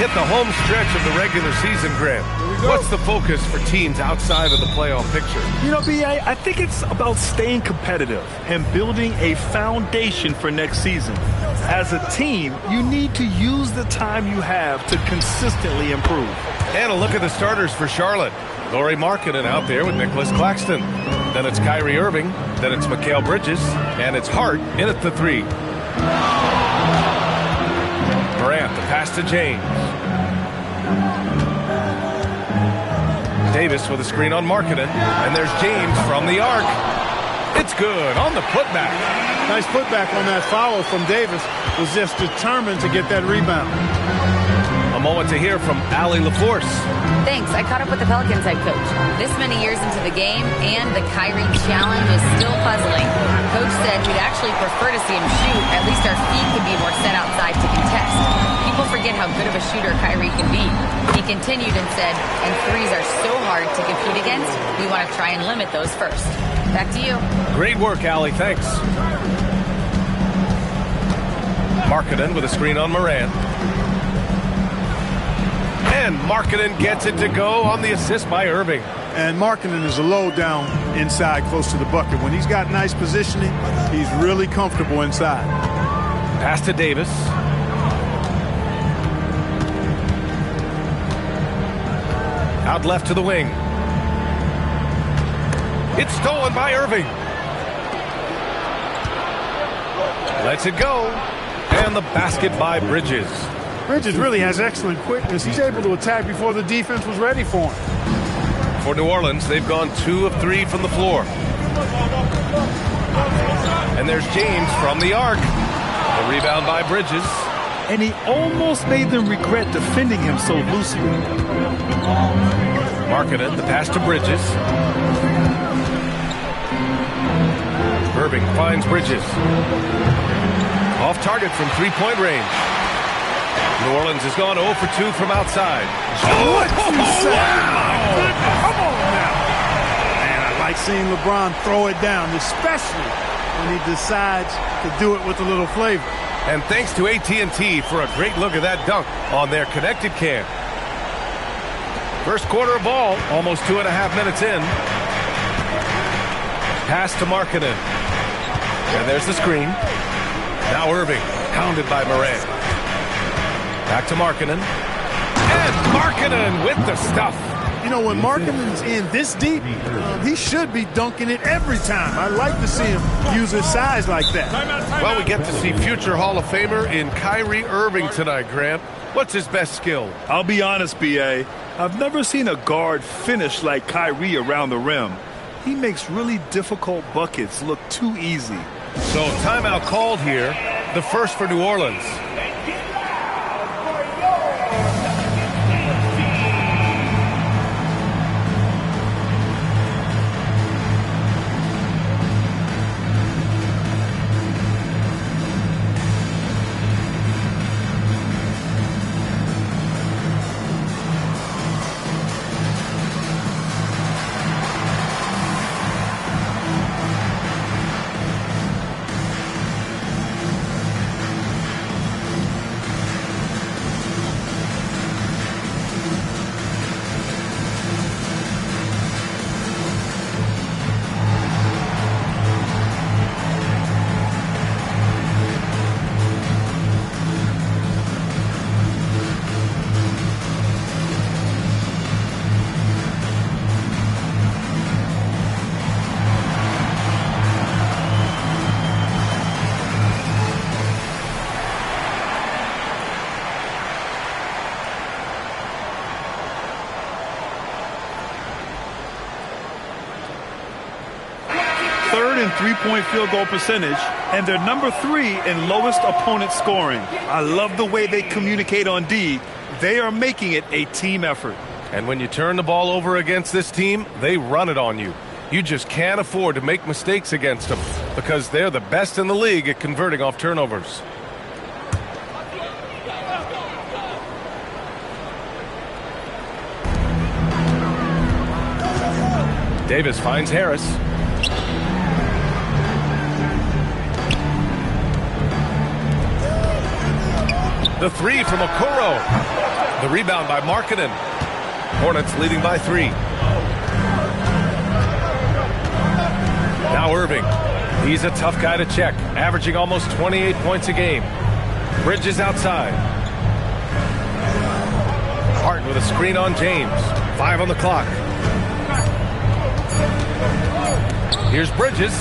Hit the home stretch of the regular season, Grant. What's the focus for teams outside of the playoff picture? You know, B.A., I think it's about staying competitive and building a foundation for next season. As a team, you need to use the time you have to consistently improve. And a look at the starters for Charlotte. Lauri Markkanen out there with Nicholas Claxton. Then it's Kyrie Irving. Then it's Mikal Bridges. And it's Hart in at the 3. Morant, the pass to James. Davis with a screen on Markkanen. And there's James from the arc. It's good on the putback. Nice putback on that foul from Davis. Was just determined to get that rebound. A moment to hear from Allie LaForce. Thanks. I caught up with the Pelicans head coach. This many years into the game, and the Kyrie challenge is still puzzling. Coach said he'd actually prefer to see him shoot. At least our feet can be more set outside to contest. People forget how good of a shooter Kyrie can be. He continued and said, and threes are so hard to compete against, we want to try and limit those first. Back to you. Great work, Allie. Thanks. Markkanen with a screen on Morant. And Markkanen gets it to go on the assist by Irving. And Markkanen is a low down inside close to the bucket. When he's got nice positioning, he's really comfortable inside. Pass to Davis. Out left to the wing. It's stolen by Irving. Lets it go. And the basket by Bridges. Bridges really has excellent quickness. He's able to attack before the defense was ready for him. For New Orleans, they've gone 2 of 3 from the floor. And there's James from the arc. The rebound by Bridges. And he almost made them regret defending him so loosely. Markkanen, the pass to Bridges. Irving finds Bridges. Off target from three-point range. New Orleans has gone 0 for 2 from outside. What you say? Come on now. Man, I like seeing LeBron throw it down, especially when he decides to do it with a little flavor. And thanks to AT&T for a great look at that dunk on their connected cam. First quarter of ball, almost 2.5 minutes in. Pass to Markkanen. And there's the screen. Now Irving, hounded by Morant. Back to Markkanen. And Markkanen with the stuff. You know, when Markkanen's in this deep, he should be dunking it every time. I like to see him use his size like that. Well, we get to see future Hall of Famer in Kyrie Irving tonight, Grant. What's his best skill? I'll be honest, B.A. I've never seen a guard finish like Kyrie around the rim. He makes really difficult buckets look too easy. So timeout called here, the first for New Orleans. Three-point field goal percentage, and they're number 3 in lowest opponent scoring. I love the way they communicate on D. They are making it a team effort. And when you turn the ball over against this team, they run it on you. You just can't afford to make mistakes against them because they're the best in the league at converting off turnovers. Davis finds Harris. The three from Okoro. The rebound by Markkanen. Hornets leading by 3. Now Irving. He's a tough guy to check, averaging almost 28 points a game. Bridges outside. Hart with a screen on James. 5 on the clock. Here's Bridges.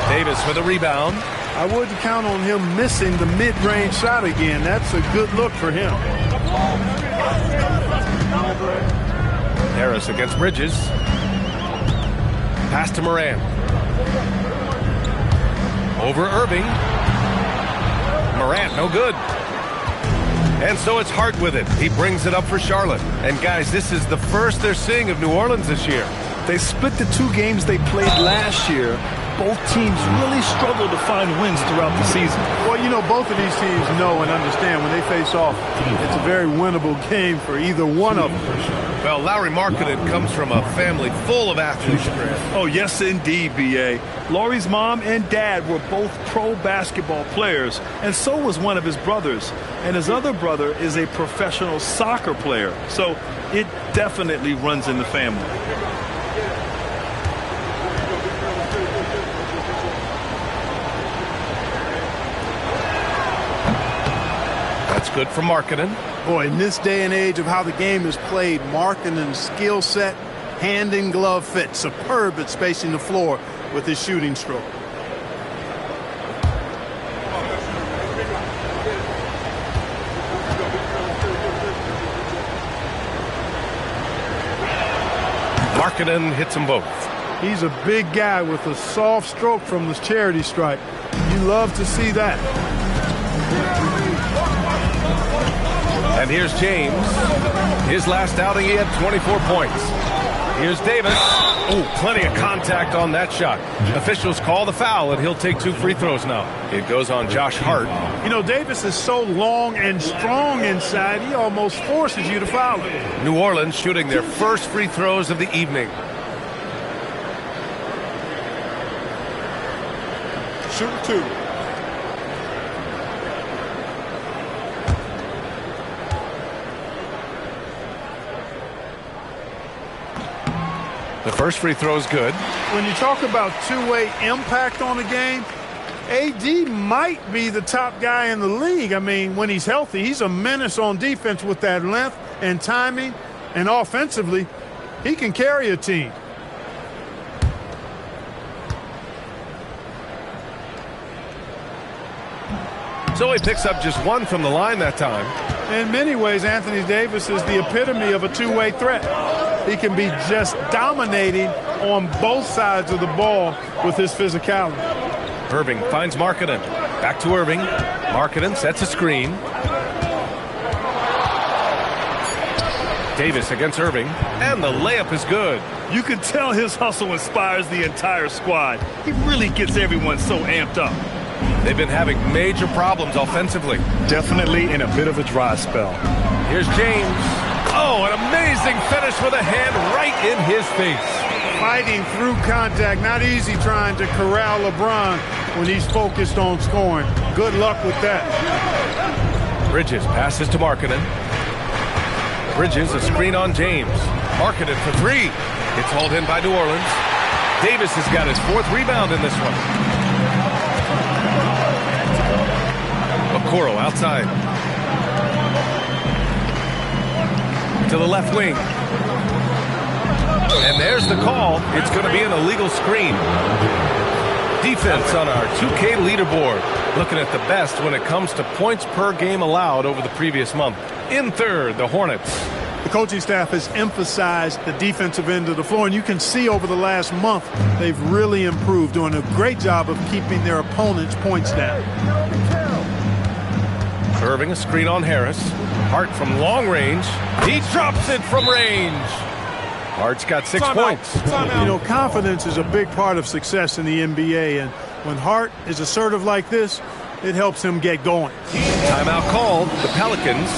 Davis with a rebound. I wouldn't count on him missing the mid-range shot again. That's a good look for him. Harris against Bridges. Pass to Morant. Over Irving. Morant, no good. And so it's Hart with it. He brings it up for Charlotte. And guys, this is the first they're seeing of New Orleans this year. They split the 2 games they played last year. Both teams really struggled to find wins throughout the season. Well, you know, both of these teams know and understand when they face off, it's a very winnable game for either one of them. Well, Lauri Markkanen comes from a family full of athletes. Oh, yes, indeed, B.A. Lauri's mom and dad were both pro basketball players, and so was one of his brothers. And his other brother is a professional soccer player. So it definitely runs in the family. That's good for Markkanen. Boy, in this day and age of how the game is played, Markkanen's skill set, hand and glove fit, superb at spacing the floor with his shooting stroke. Markkanen hits them both. He's a big guy with a soft stroke from the charity stripe. You love to see that. And here's James. His last outing, he had 24 points. Here's Davis. Oh, plenty of contact on that shot. Officials call the foul, and he'll take 2 free throws now. It goes on Josh Hart. You know, Davis is so long and strong inside, he almost forces you to foul him. New Orleans shooting their first free throws of the evening. Shooting 2. The first free throw is good. When you talk about two-way impact on the game, AD might be the top guy in the league. I mean, when he's healthy, he's a menace on defense with that length and timing, and offensively, he can carry a team. So he picks up just 1 from the line that time. In many ways, Anthony Davis is the epitome of a two-way threat. He can be just dominating on both sides of the ball with his physicality. Irving finds Markkanen. Back to Irving. Markkanen sets a screen. Davis against Irving. And the layup is good. You can tell his hustle inspires the entire squad. He really gets everyone so amped up. They've been having major problems offensively. Definitely in a bit of a dry spell. Here's James. Oh, an amazing finish with a hand right in his face. Fighting through contact. Not easy trying to corral LeBron when he's focused on scoring. Good luck with that. Bridges passes to Markkanen. Bridges, a screen on James. Markkanen for 3. It's hauled in by New Orleans. Davis has got his 4th rebound in this one. Okoro outside. To the left wing. And there's the call. It's going to be an illegal screen. Defense on our 2K leaderboard. Looking at the best when it comes to points per game allowed over the previous month. In third, the Hornets. The coaching staff has emphasized the defensive end of the floor, and you can see over the last month they've really improved, doing a great job of keeping their opponents' points down. Irving, a screen on Harris. Hart from long range. He drops it from range. Hart's got 6 points. You know, confidence is a big part of success in the NBA, and when Hart is assertive like this, it helps him get going. Timeout called. The Pelicans.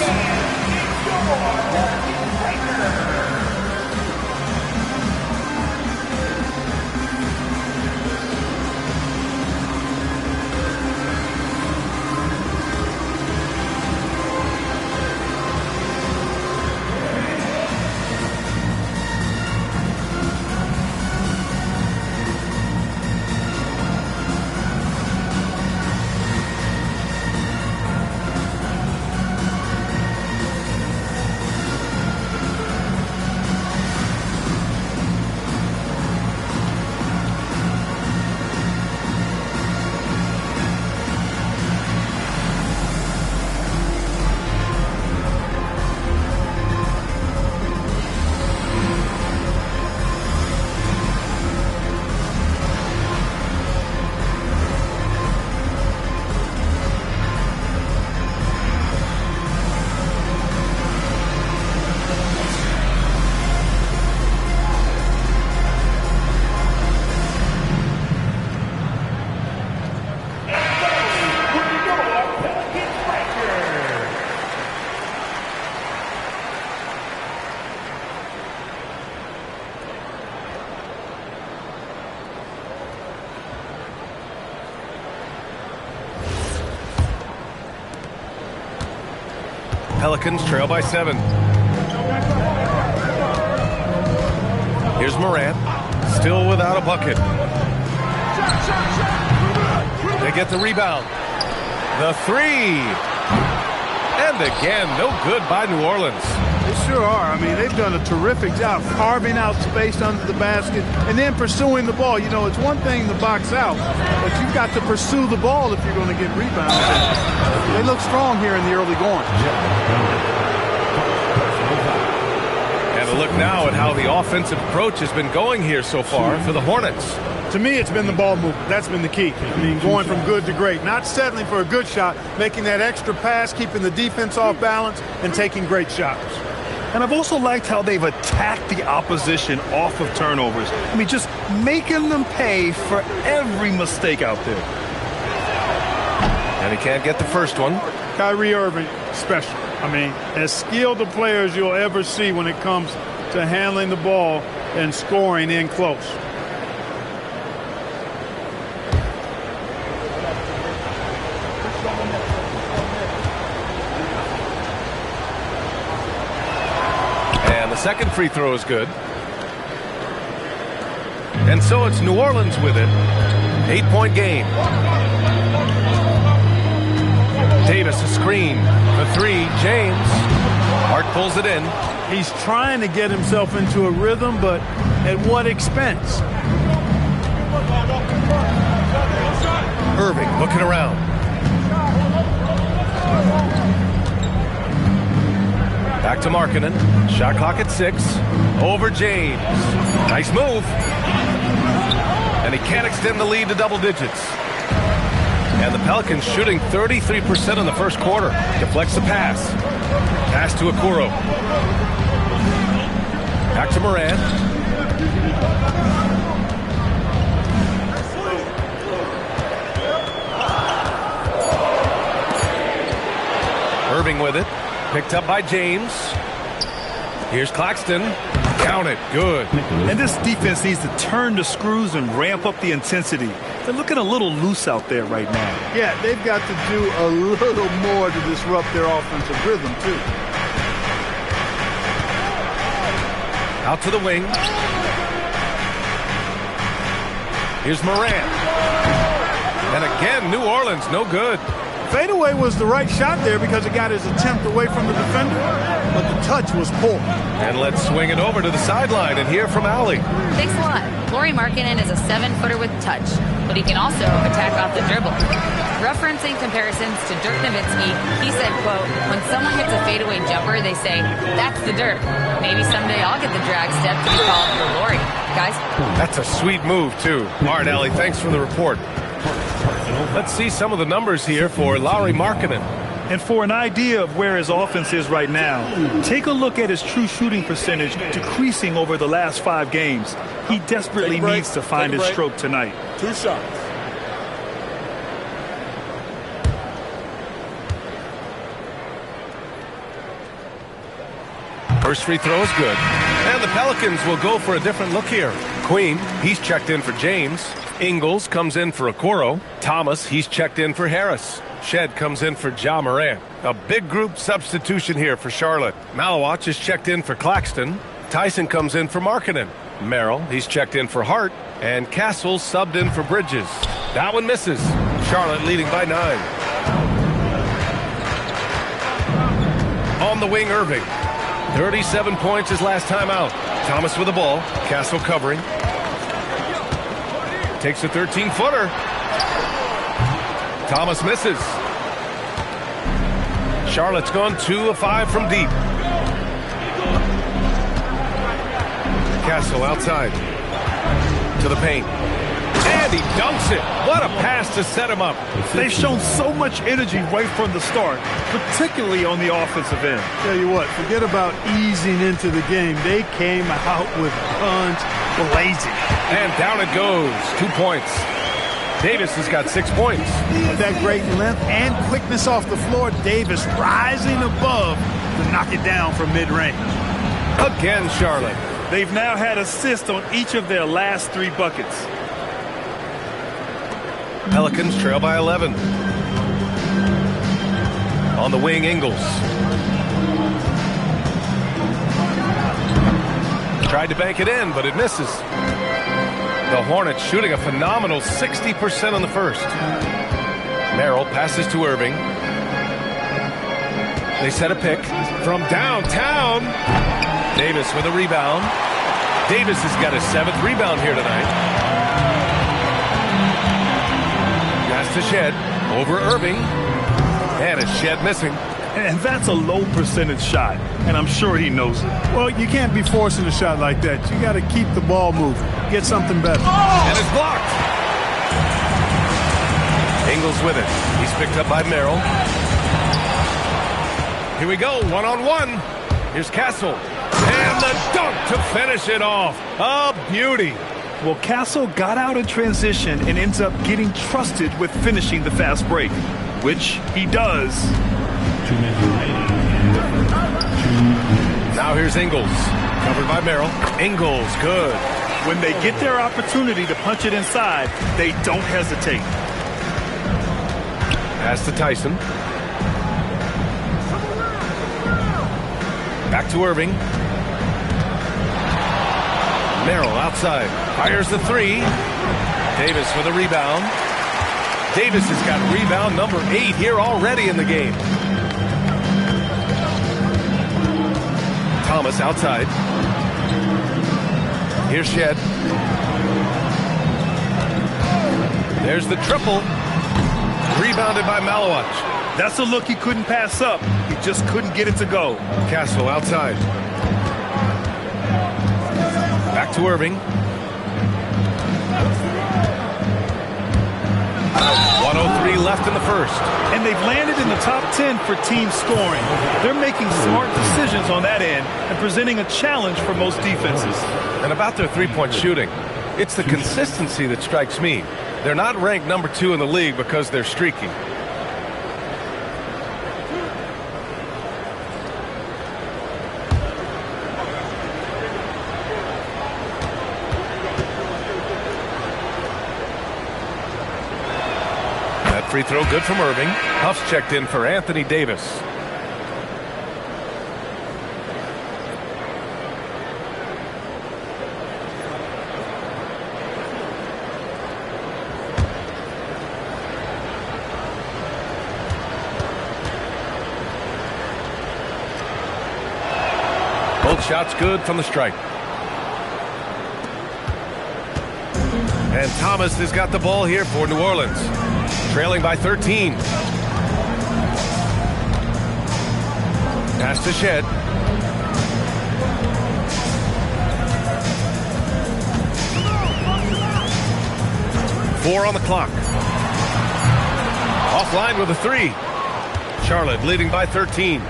Pelicans trail by 7. Here's Morant, still without a bucket. They get the rebound. The 3. And again, no good by New Orleans. They sure are. I mean, they've done a terrific job carving out space under the basket and then pursuing the ball. You know, it's one thing to box out, but you've got to pursue the ball if you're going to get rebounds. They look strong here in the early going. And a look now at how the offensive approach has been going here so far for the Hornets. To me, it's been the ball movement. That's been the key. I mean, going from good to great. Not settling for a good shot, making that extra pass, keeping the defense off balance, and taking great shots. And I've also liked how they've attacked the opposition off of turnovers. I mean, just making them pay for every mistake out there. And he can't get the first one. Kyrie Irving, special. I mean, as skilled a player as you'll ever see when it comes to handling the ball and scoring in close. Second free throw is good. And so it's New Orleans with it. 8-point game. Davis a screen. The 3, James. Hart pulls it in. He's trying to get himself into a rhythm, but at what expense? Irving looking around. Back to Markkanen. Shot clock at 6. Over James. Nice move. And he can't extend the lead to double digits. And the Pelicans shooting 33% in the first quarter. Deflects the pass. Pass to Okoro. Back to Morant. Irving with it. Picked up by James. Here's Claxton. Count it. Good. And this defense needs to turn the screws and ramp up the intensity. They're looking a little loose out there right now. Yeah, they've got to do a little more to disrupt their offensive rhythm, too. Out to the wing. Here's Morant. And again, New Orleans, no good. Fadeaway was the right shot there because it got his attempt away from the defender, but the touch was poor. And let's swing it over to the sideline and hear from Allie. Thanks a lot. Lauri Markkanen is a 7-footer with touch, but he can also attack off the dribble. Referencing comparisons to Dirk Nowitzki, he said, quote, when someone hits a fadeaway jumper, they say, that's the Dirk. Maybe someday I'll get the drag step to be called for Lauri. Guys? That's a sweet move, too. All right, Allie, thanks for the report. Let's see some of the numbers here for Lauri Markkanen. And for an idea of where his offense is right now, take a look at his true shooting percentage decreasing over the last 5 games. He desperately needs to find his stroke tonight. 2 shots. First free throw is good. And the Pelicans will go for a different look here. Queen, he's checked in for James. Ingles comes in for Okoro. Thomas, he's checked in for Harris. Shed comes in for Ja Morant. A big group substitution here for Charlotte. Malawach is checked in for Claxton. Tyson comes in for Markkanen. Merrill, he's checked in for Hart. And Castle subbed in for Bridges. That one misses. Charlotte leading by 9. On the wing, Irving. 37 points his last time out. Thomas with the ball. Castle covering. Takes a 13-footer. Thomas misses. Charlotte's gone 2 of 5 from deep. Castle outside. To the paint. And he dunks it. What a pass to set him up. They've shown so much energy right from the start, particularly on the offensive end. Tell you what, forget about easing into the game. They came out with guns blazing. And down it goes. 2 points. Davis has got 6 points. With that great length and quickness off the floor, Davis rising above to knock it down from mid-range. Again, Charlotte. They've now had assists on each of their last 3 buckets. Pelicans trail by 11. On the wing, Ingles. Tried to bank it in, but it misses. The Hornets shooting a phenomenal 60% on the first. Merrill passes to Irving. They set a pick from downtown. Davis with a rebound. Davis has got his 7th rebound here tonight. Pass to Shed. Over Irving. And it's Shed missing. And that's a low percentage shot, and I'm sure he knows it. Well, you can't be forcing a shot like that. You got to keep the ball moving. Get something better. And it's blocked. Ingles with it. He's picked up by Merrill. Here we go, one-on-one. Here's Castle. And the dunk to finish it off. A beauty. Well, Castle got out in transition and ends up getting trusted with finishing the fast break, which he does. 2 minutes remaining. Now here's Ingles. Covered by Merrill. Ingles, good. When they get their opportunity to punch it inside, they don't hesitate. Pass to Tyson. Back to Irving. Merrill outside. Fires the 3. Davis with a rebound. Davis has got rebound number 8 here already in the game. Thomas outside. Here's Shed. There's the triple. Rebounded by Malowach. That's a look he couldn't pass up. He just couldn't get it to go. Castle outside. Back to Irving. 1:03 left in the first. And they've landed in the top 10 for team scoring. They're making smart decisions on that end and presenting a challenge for most defenses. And about their three-point shooting, it's the consistency that strikes me. They're not ranked number 2 in the league because they're streaky. Free throw good from Irving. Huff's checked in for Anthony Davis. Both shots good from the stripe. And Thomas has got the ball here for New Orleans. Trailing by 13. Pass to Shed. Four on the clock. Offline with a 3. Charlotte leading by 13.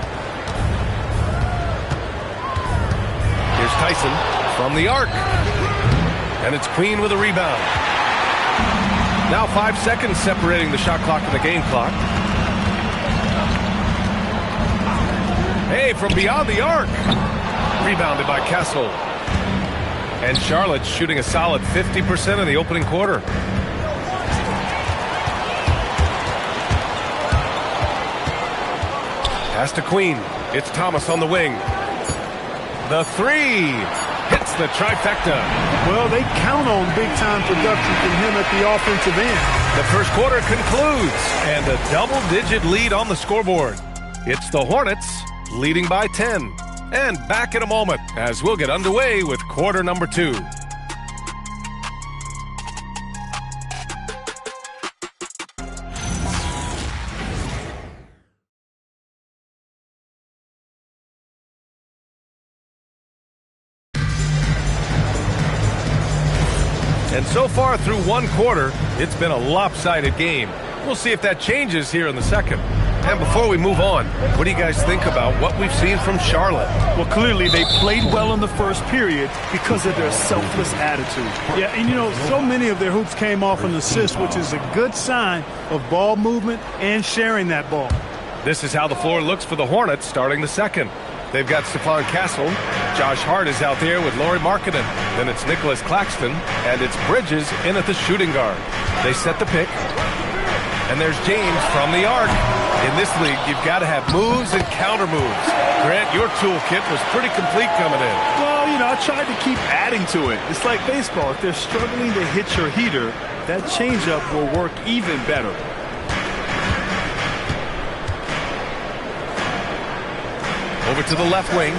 Here's Tyson from the arc. And it's Queen with a rebound. Now 5 seconds separating the shot clock and the game clock. Hey, from beyond the arc. Rebounded by Castle. And Charlotte's shooting a solid 50% in the opening quarter. Pass to Queen. It's Thomas on the wing. The 3. Hits the trifecta. Well, they count on big-time production from him at the offensive end. The first quarter concludes, and a double-digit lead on the scoreboard. It's the Hornets leading by 10. And back in a moment as we'll get underway with quarter number 2. And so far through one quarter, it's been a lopsided game. We'll see if that changes here in the second. And before we move on, what do you guys think about what we've seen from Charlotte? Well, clearly they played well in the first period because of their selfless attitude. Yeah, and you know, so many of their hoops came off an assist, which is a good sign of ball movement and sharing that ball. This is how the floor looks for the Hornets starting the second. They've got Stephon Castle. Josh Hart is out there with Lauri Markkanen. Then it's Nicholas Claxton, and it's Bridges in at the shooting guard. They set the pick. And there's James from the arc. In this league, you've got to have moves and counter moves. Grant, your toolkit was pretty complete coming in. Well, Well, you know, I tried to keep adding to it. It's like baseball. If they're struggling to hit your heater, that changeup will work even better. Over to the left wing.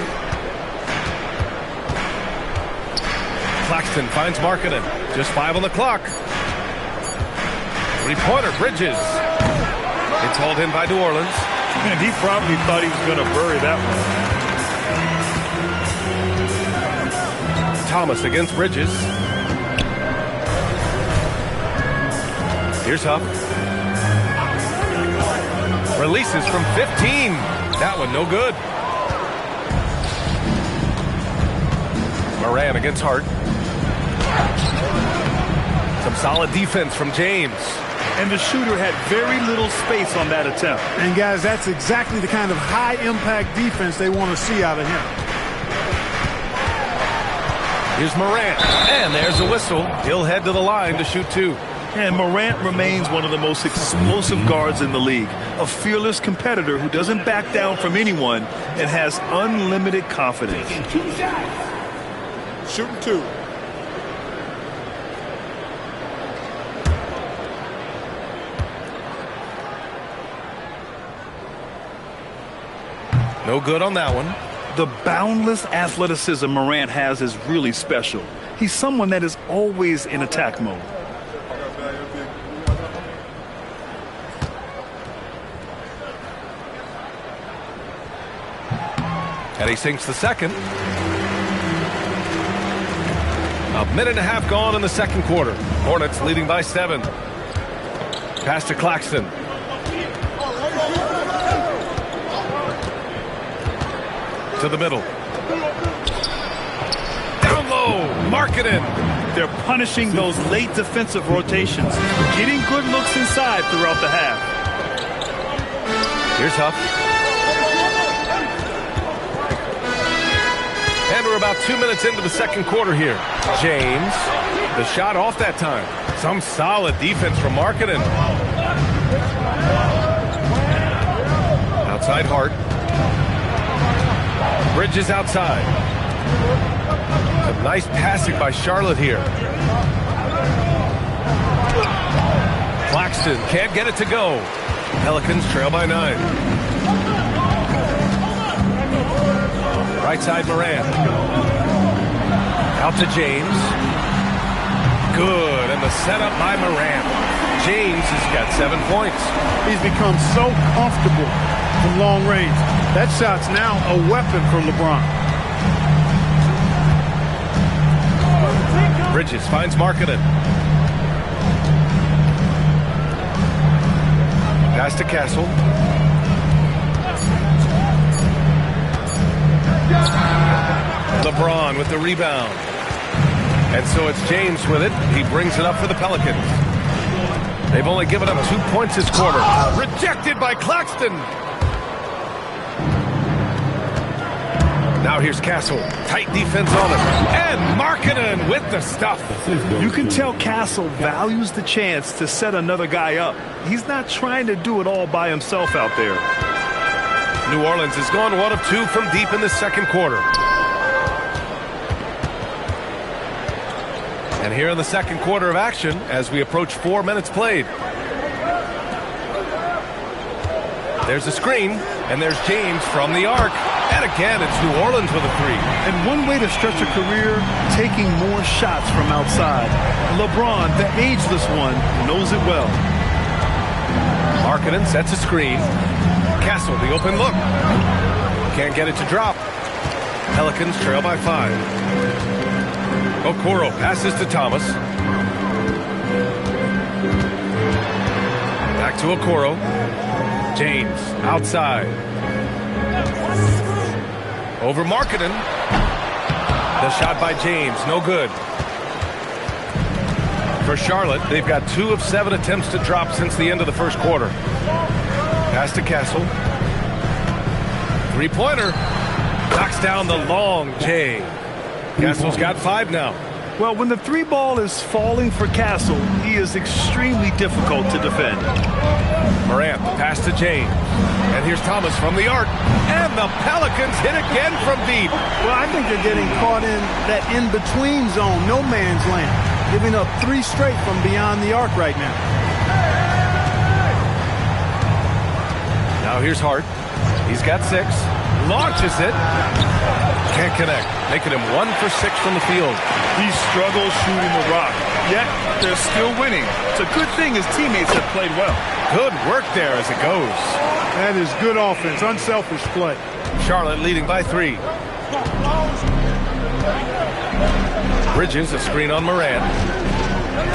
Claxton finds Markkanen. Just 5 on the clock. Three-pointer, Bridges. It's hauled in by New Orleans. And he probably thought he was going to bury that one. Thomas against Bridges. Here's Huff. Releases from 15. That one no good. Moran against Hart. Some solid defense from James. And the shooter had very little space on that attempt. And, guys, that's exactly the kind of high-impact defense they want to see out of him. Here's Morant. And there's a whistle. He'll head to the line to shoot 2. And Morant remains one of the most explosive guards in the league. A fearless competitor who doesn't back down from anyone and has unlimited confidence. Shooting 2. No good on that one. The boundless athleticism Morant has is really special. He's someone that is always in attack mode. And he sinks the second. A minute and a half gone in the second quarter. Hornets leading by 7. Pass to Claxton. To the middle. Down low. Markkanen. They're punishing those late defensive rotations, getting good looks inside throughout the half. Here's Huff. And we're about 2 minutes into the second quarter here. James. The shot off that time. Some solid defense from Markkanen. Outside Hart. Bridges outside. Some nice passing by Charlotte here. Claxton can't get it to go. Pelicans trail by 9. Right side Moran. Out to James. Good, and the setup by Moran. James has got 7 points. He's become so comfortable from long range. That shot's now a weapon for LeBron. Bridges finds Markkanen. Pass to Castle. LeBron with the rebound. And so it's James with it. He brings it up for the Pelicans. They've only given up 2 points this quarter. Rejected by Claxton. Now here's Castle. Tight defense on him. And Markkanen with the stuff. You can tell Castle values the chance to set another guy up. He's not trying to do it all by himself out there. New Orleans has gone 1 of 2 from deep in the second quarter. And here in the second quarter of action as we approach 4 minutes played. There's a screen, and there's James from the arc. And again, it's New Orleans with a 3. And one way to stretch a career, taking more shots from outside. LeBron, the ageless one, knows it well. Markkanen sets a screen. Castle, the open look. Can't get it to drop. Pelicans trail by 5. Okoro passes to Thomas. Back to Okoro. James outside. Over Markkanen. The shot by James, no good. For Charlotte, they've got 2 of 7 attempts to drop since the end of the first quarter. Pass to Castle. Three-pointer. Knocks down the long J. Castle's got 5 now. Well, when the three ball is falling for Castle, he is extremely difficult to defend. Morant, the pass to James. And here's Thomas from the arc. And the Pelicans hit again from deep. Well, I think they're getting caught in that in-between zone, no man's land, giving up 3 straight from beyond the arc right now. Now here's Hart. He's got 6. Launches it. Can't connect. Making him 1 for 6 from the field. He struggles shooting the rock, yet they're still winning. It's a good thing his teammates have played well. Good work there as it goes. That is good offense, unselfish play. Charlotte leading by 3. Bridges, a screen on Morant.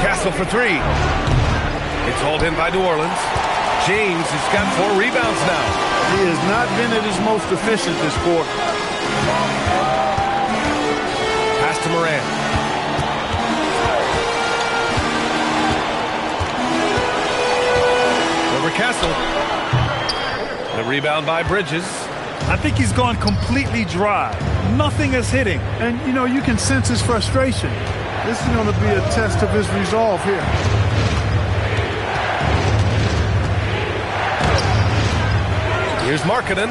Castle for 3. It's hauled in by New Orleans. James has got 4 rebounds now. He has not been at his most efficient this quarter. Pass to Morant. Over Castle. The rebound by Bridges. I think he's gone completely dry. Nothing is hitting. And, you know, you can sense his frustration. This is going to be a test of his resolve here. Here's Markkanen.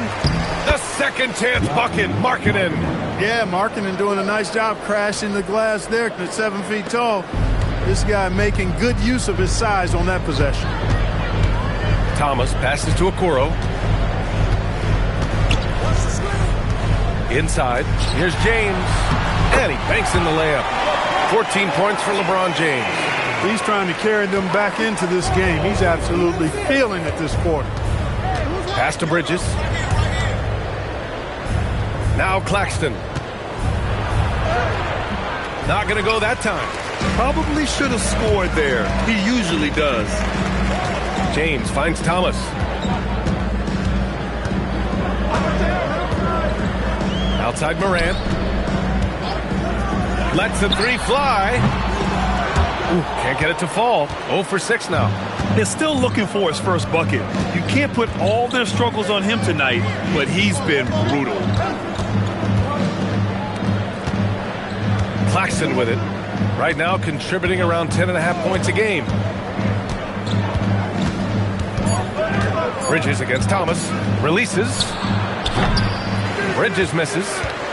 The second chance bucket. Markkanen. Yeah, Markkanen doing a nice job crashing the glass there at 7 feet tall. This guy making good use of his size on that possession. Thomas passes to Okoro. Inside. Here's James. And he banks in the layup. 14 points for LeBron James. He's trying to carry them back into this game. He's absolutely feeling it this quarter. Pass to Bridges. Now Claxton. Not going to go that time. Probably should have scored there. He usually does. James finds Thomas. Outside Morant. Lets the 3 fly. Ooh, can't get it to fall. 0 for 6 now. They're still looking for his first bucket. You can't put all their struggles on him tonight, but he's been brutal. Claxton with it. Right now contributing around 10.5 points a game. Bridges against Thomas. Releases. Bridges misses.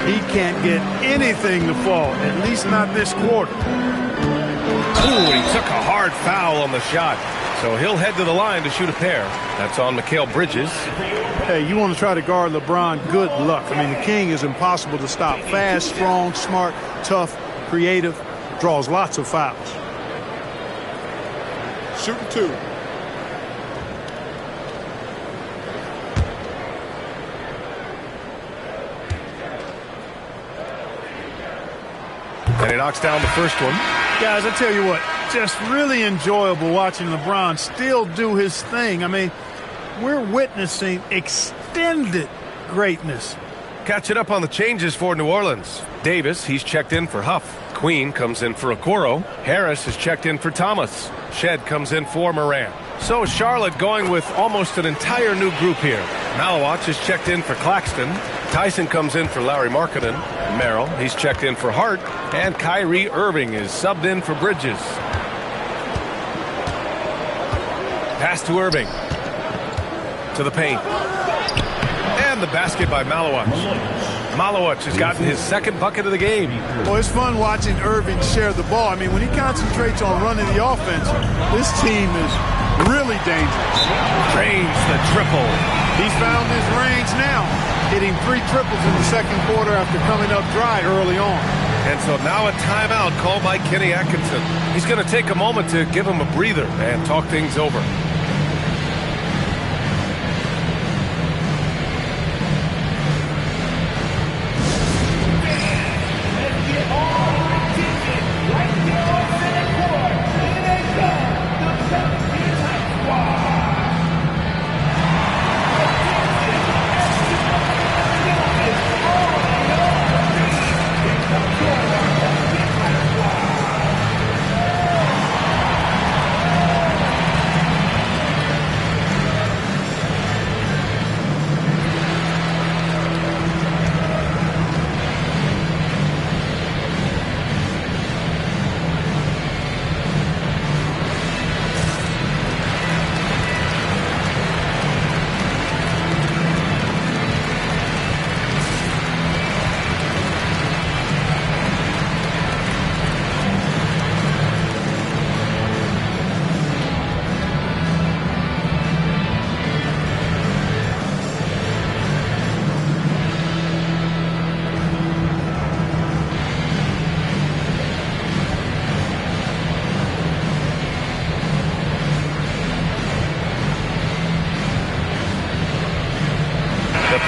He can't get anything to fall, at least not this quarter. Ooh, he took a hard foul on the shot. So he'll head to the line to shoot a pair. That's on Mikal Bridges. Hey, you want to try to guard LeBron, good luck. I mean, the king is impossible to stop. Fast, strong, smart, tough, creative, draws lots of fouls. Shooting 2. And he knocks down the first one. Guys, I tell you what, just really enjoyable watching LeBron still do his thing. I mean, we're witnessing extended greatness. Catching up on the changes for New Orleans. Davis, he's checked in for Huff. Queen comes in for Okoro. Harris is checked in for Thomas. Shed comes in for Morant. So Charlotte going with almost an entire new group here. Malawach is checked in for Claxton. Tyson comes in for Larry Markkanen. Merrill, he's checked in for Hart. And Kyrie Irving is subbed in for Bridges. Pass to Irving. To the paint. And the basket by Malawach. Malawach has gotten his second bucket of the game. Well, it's fun watching Irving share the ball. I mean, when he concentrates on running the offense, this team is really dangerous. Drains the triple. He's found his range now, hitting 3 triples in the second quarter after coming up dry early on. And so now a timeout called by Kenny Atkinson. He's going to take a moment to give him a breather and talk things over.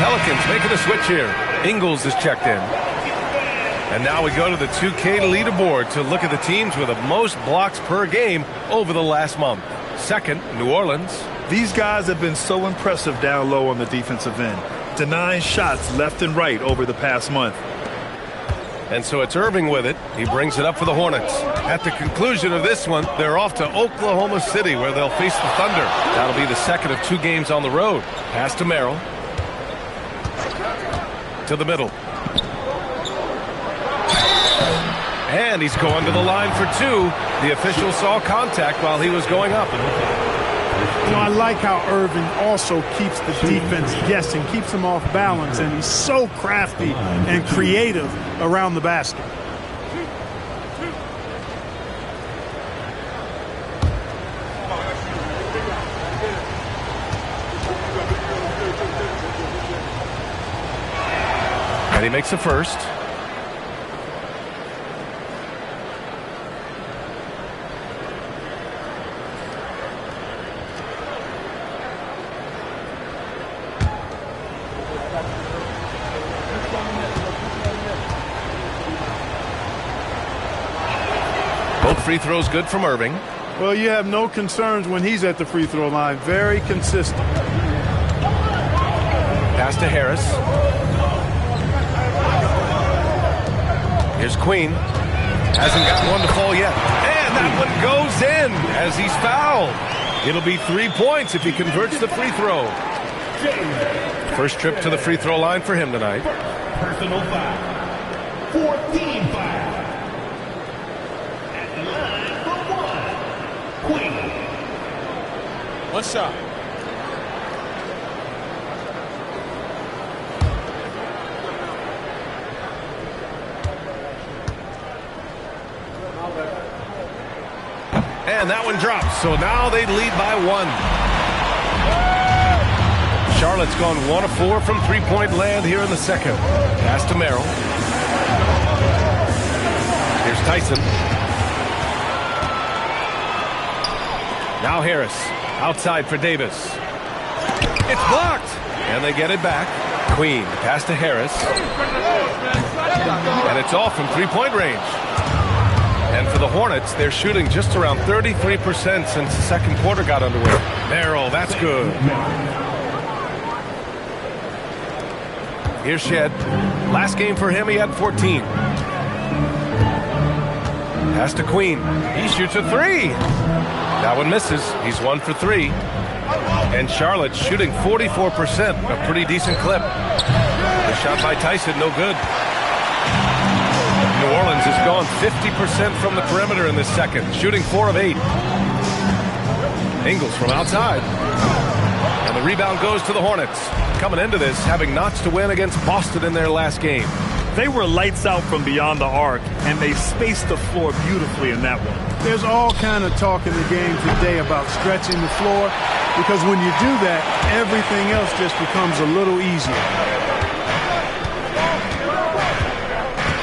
Pelicans making a switch here. Ingles is checked in. And now we go to the 2K leaderboard to look at the teams with the most blocks per game over the last month. Second, New Orleans. These guys have been so impressive down low on the defensive end, denying shots left and right over the past month. And so it's Irving with it. He brings it up for the Hornets. At the conclusion of this one, they're off to Oklahoma City, where they'll face the Thunder. That'll be the second of 2 games on the road. Pass to Merrill. To the middle. And he's going to the line for 2. The official saw contact while he was going up. You know, I like how Irving also keeps the defense guessing, keeps them off balance, and he's so crafty and creative around the basket. And he makes the first. Both free throws good from Irving. Well, you have no concerns when he's at the free throw line. Very consistent. Pass to Harris. Here's Queen. Hasn't got one to fall yet. And that one goes in as he's fouled. It'll be 3 points if he converts the free throw. First trip to the free throw line for him tonight. Personal foul. 14 foul. At the line for 1. Queen. One shot. And that one drops. So now they lead by 1. Charlotte's gone 1 of 4 from three-point land here in the second. Pass to Merrill. Here's Tyson. Now Harris. Outside for Davis. It's blocked. And they get it back. Queen. Pass to Harris. And it's off from three-point range. And for the Hornets, they're shooting just around 33% since the second quarter got underway. Merrill, that's good. Here's Shed. Last game for him, he had 14. Pass to Queen. He shoots a 3. That one misses. He's 1 for 3. And Charlotte's shooting 44%, a pretty decent clip. The shot by Tyson, no good. New Orleans has gone 50% from the perimeter in this second, shooting 4 of 8. Ingles from outside. And the rebound goes to the Hornets. Coming into this, having notched to win against Boston in their last game. They were lights out from beyond the arc, and they spaced the floor beautifully in that one. There's all kind of talk in the game today about stretching the floor, because when you do that, everything else just becomes a little easier.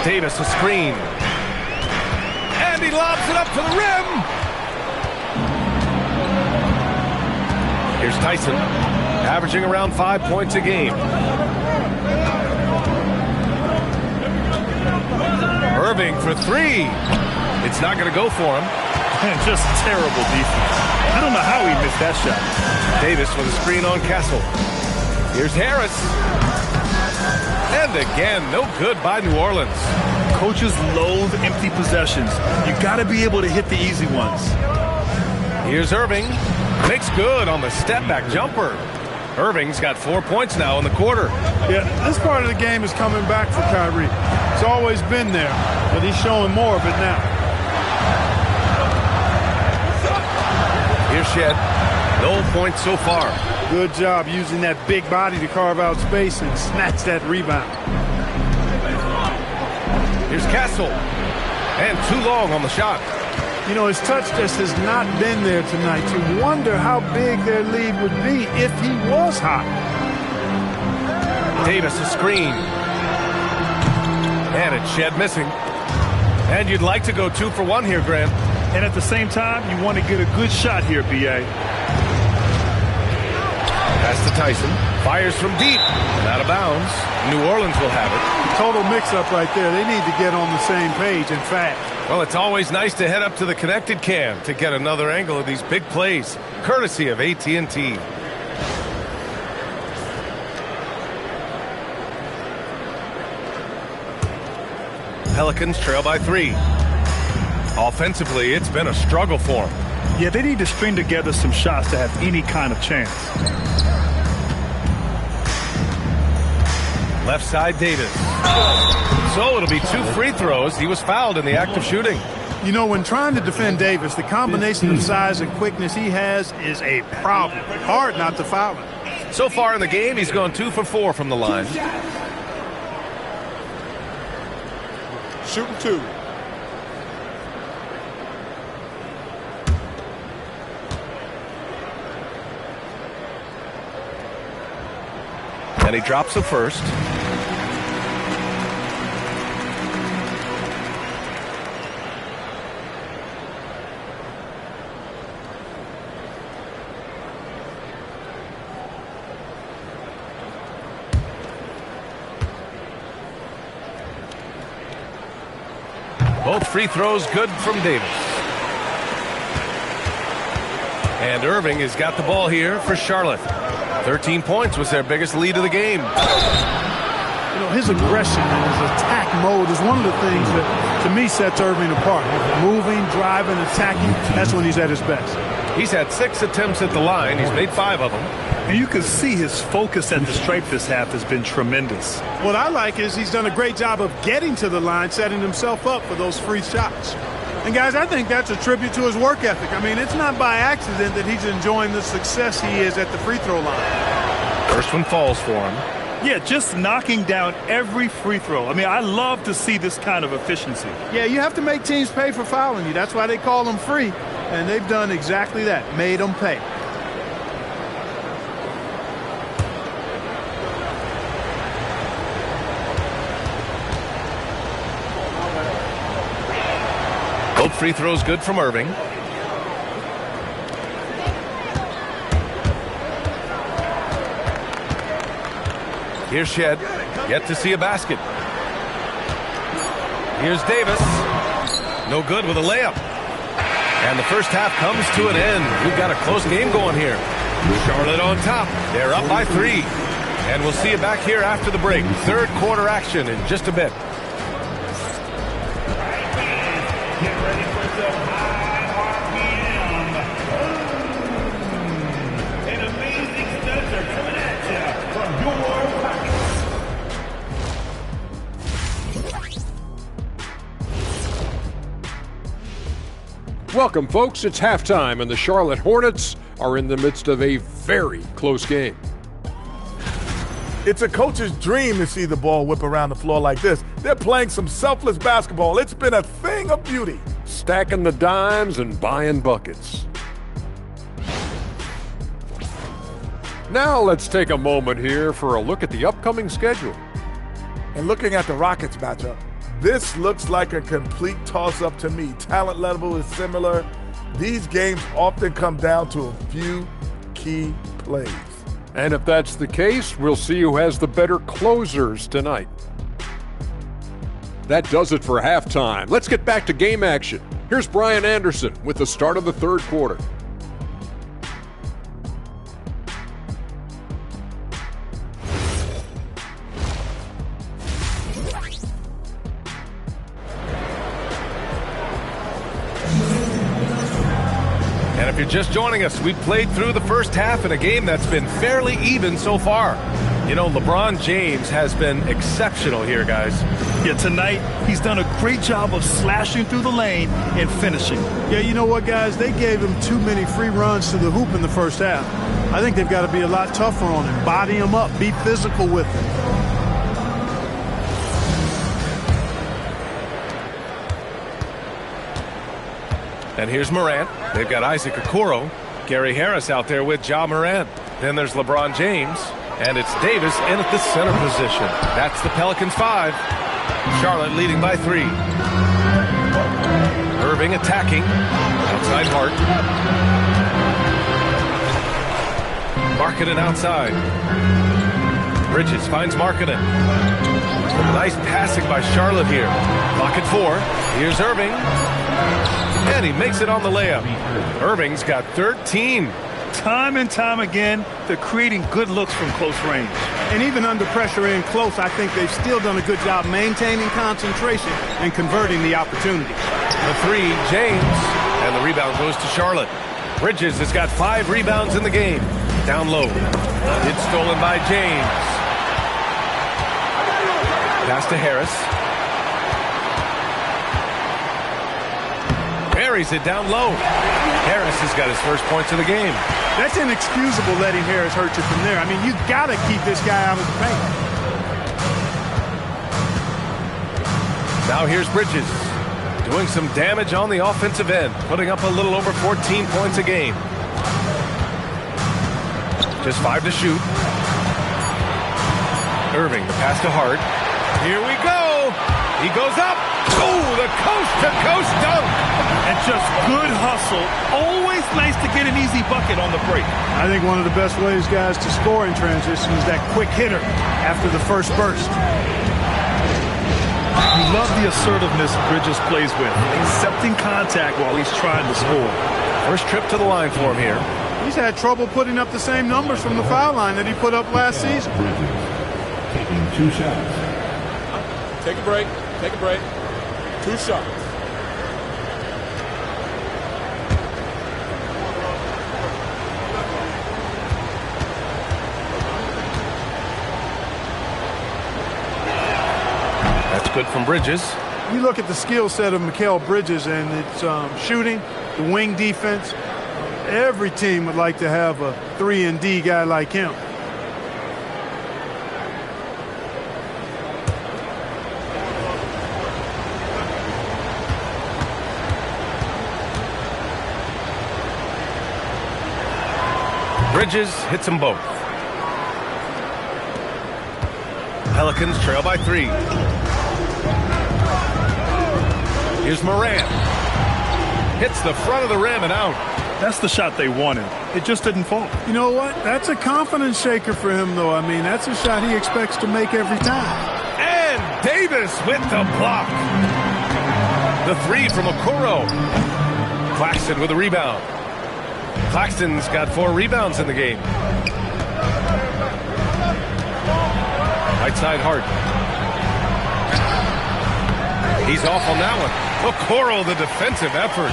Davis a screen. And he lobs it up to the rim. Here's Tyson, averaging around 5 points a game. Irving for 3. It's not going to go for him. Just terrible defense. I don't know how he missed that shot. Davis with a screen on Castle. Here's Harris. And again, no good by New Orleans. Coaches loathe empty possessions. You got to be able to hit the easy ones. Here's Irving. Makes good on the step-back jumper. Irving's got 4 points now in the quarter. Yeah, this part of the game is coming back for Kyrie. It's always been there, but he's showing more of it now. Here's Shed. No points so far. Good job using that big body to carve out space and snatch that rebound. Here's Castle. And too long on the shot. You know, his touch just has not been there tonight. You wonder how big their lead would be if he was hot. Davis a screen. And it's Shed missing. And you'd like to go 2 for 1 here, Grant. And at the same time, you want to get a good shot here, B.A. Pass to to Tyson. Fires from deep and out of bounds. New Orleans will have it. Total mix-up right there. They need to get on the same page and fast. Well, it's always nice to head up to the connected cam to get another angle of these big plays, courtesy of AT&T. Pelicans trail by 3. Offensively, it's been a struggle for them. Yeah, they need to string together some shots to have any kind of chance. Left side, Davis. So it'll be 2 free throws. He was fouled in the act of shooting. You know, when trying to defend Davis, the combination of size and quickness he has is a problem. Hard not to foul him. So far in the game, he's gone 2 for 4 from the line. Shooting 2. And he drops the first. Both free throws good from Davis. And Irving has got the ball here for Charlotte. 13 points was their biggest lead of the game. You know, his aggression and his attack mode is one of the things that, to me, sets Irving apart. Moving, driving, attacking, that's when he's at his best. He's had 6 attempts at the line. He's made 5 of them. And you can see his focus at the stripe this half has been tremendous. What I like is he's done a great job of getting to the line, setting himself up for those free shots. And, guys, I think that's a tribute to his work ethic. I mean, it's not by accident that he's enjoying the success he is at the free throw line. First one falls for him. Yeah, just knocking down every free throw. I mean, I love to see this kind of efficiency. Yeah, you have to make teams pay for fouling you. That's why they call them free. And they've done exactly that, made them pay. Both free throws good from Irving. Here's Shed. Yet to see a basket. Here's Davis. No good with a layup. And the first half comes to an end. We've got a close game going here. Charlotte on top. They're up by 3. And we'll see you back here after the break. Third quarter action in just a bit. Get ready for some high RPM. An amazing studs are coming at you from your pockets. Welcome, folks. It's halftime, and the Charlotte Hornets are in the midst of a very close game. It's a coach's dream to see the ball whip around the floor like this. They're playing some selfless basketball. It's been a thing of beauty. Stacking the dimes and buying buckets. Now let's take a moment here for a look at the upcoming schedule. And looking at the Rockets matchup, this looks like a complete toss-up to me. Talent level is similar. These games often come down to a few key plays. And if that's the case, we'll see who has the better closers tonight. That does it for halftime. Let's get back to game action. Here's Brian Anderson with the start of the third quarter. And if you're just joining us, we played through the first half in a game that's been fairly even so far. You know, LeBron James has been exceptional here, guys. Yeah, tonight he's done a great job of slashing through the lane and finishing. Yeah, you know what, guys? They gave him too many free runs to the hoop in the first half. I think they've got to be a lot tougher on him. Body him up. Be physical with him. And here's Morant. They've got Isaac Okoro. Gary Harris out there with Ja Morant. Then there's LeBron James. And it's Davis in at the center position. That's the Pelicans 5. Charlotte leading by 3. Irving attacking. Outside Hart. Markkanen outside. Bridges finds Markkanen. Nice passing by Charlotte here. Clock at 4. Here's Irving. And he makes it on the layup. Irving's got 13. Time and time again, they're creating good looks from close range. And even under pressure in close, I think they've still done a good job maintaining concentration and converting the opportunity. The 3, James. And the rebound goes to Charlotte. Bridges has got 5 rebounds in the game. Down low. It's stolen by James. Pass to Harris. Buries it down low. Harris has got his first points of the game. That's inexcusable letting Harris hurt you from there. I mean, you got to keep this guy out of the paint. Now here's Bridges. Doing some damage on the offensive end. Putting up a little over 14 points a game. Just 5 to shoot. Irving, the pass to Hart. Here we go. He goes up. Oh, the coast-to-coast dunk. And just good hustle. Always nice to get an easy bucket on the break. I think one of the best ways, guys, to score in transition is that quick hitter after the first burst. You love the assertiveness Bridges plays with, accepting contact while he's trying to score. First trip to the line for him here. He's had trouble putting up the same numbers from the foul line that he put up last season. Taking 2 shots. Take a break. Take a break. 2 shots. That's good from Bridges. You look at the skill set of Mikal Bridges, and it's shooting, the wing defense. Every team would like to have a 3-and-D guy like him. Bridges hits them both. Pelicans trail by 3. Here's Moran. Hits the front of the rim and out. That's the shot they wanted. It just didn't fall. You know what? That's a confidence shaker for him, though. I mean, that's a shot he expects to make every time. And Davis with the block. The 3 from Okoro. Claxton with a rebound. Claxton's got 4 rebounds in the game. Right side Hart. He's off on that one. Okoro, the defensive effort.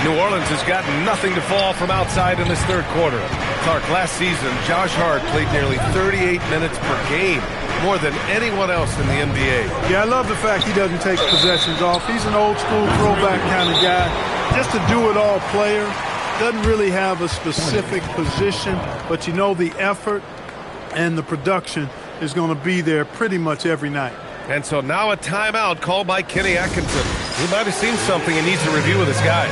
New Orleans has got nothing to fall from outside in this third quarter. Clark, last season, Josh Hart played nearly 38 minutes per game, more than anyone else in the NBA. Yeah, I love the fact he doesn't take possessions off. He's an old-school throwback kind of guy. Just a do-it-all player. Doesn't really have a specific position, but you know the effort and the production is going to be there pretty much every night. And so now a timeout called by Kenny Atkinson. He might have seen something he needs to review with his guys.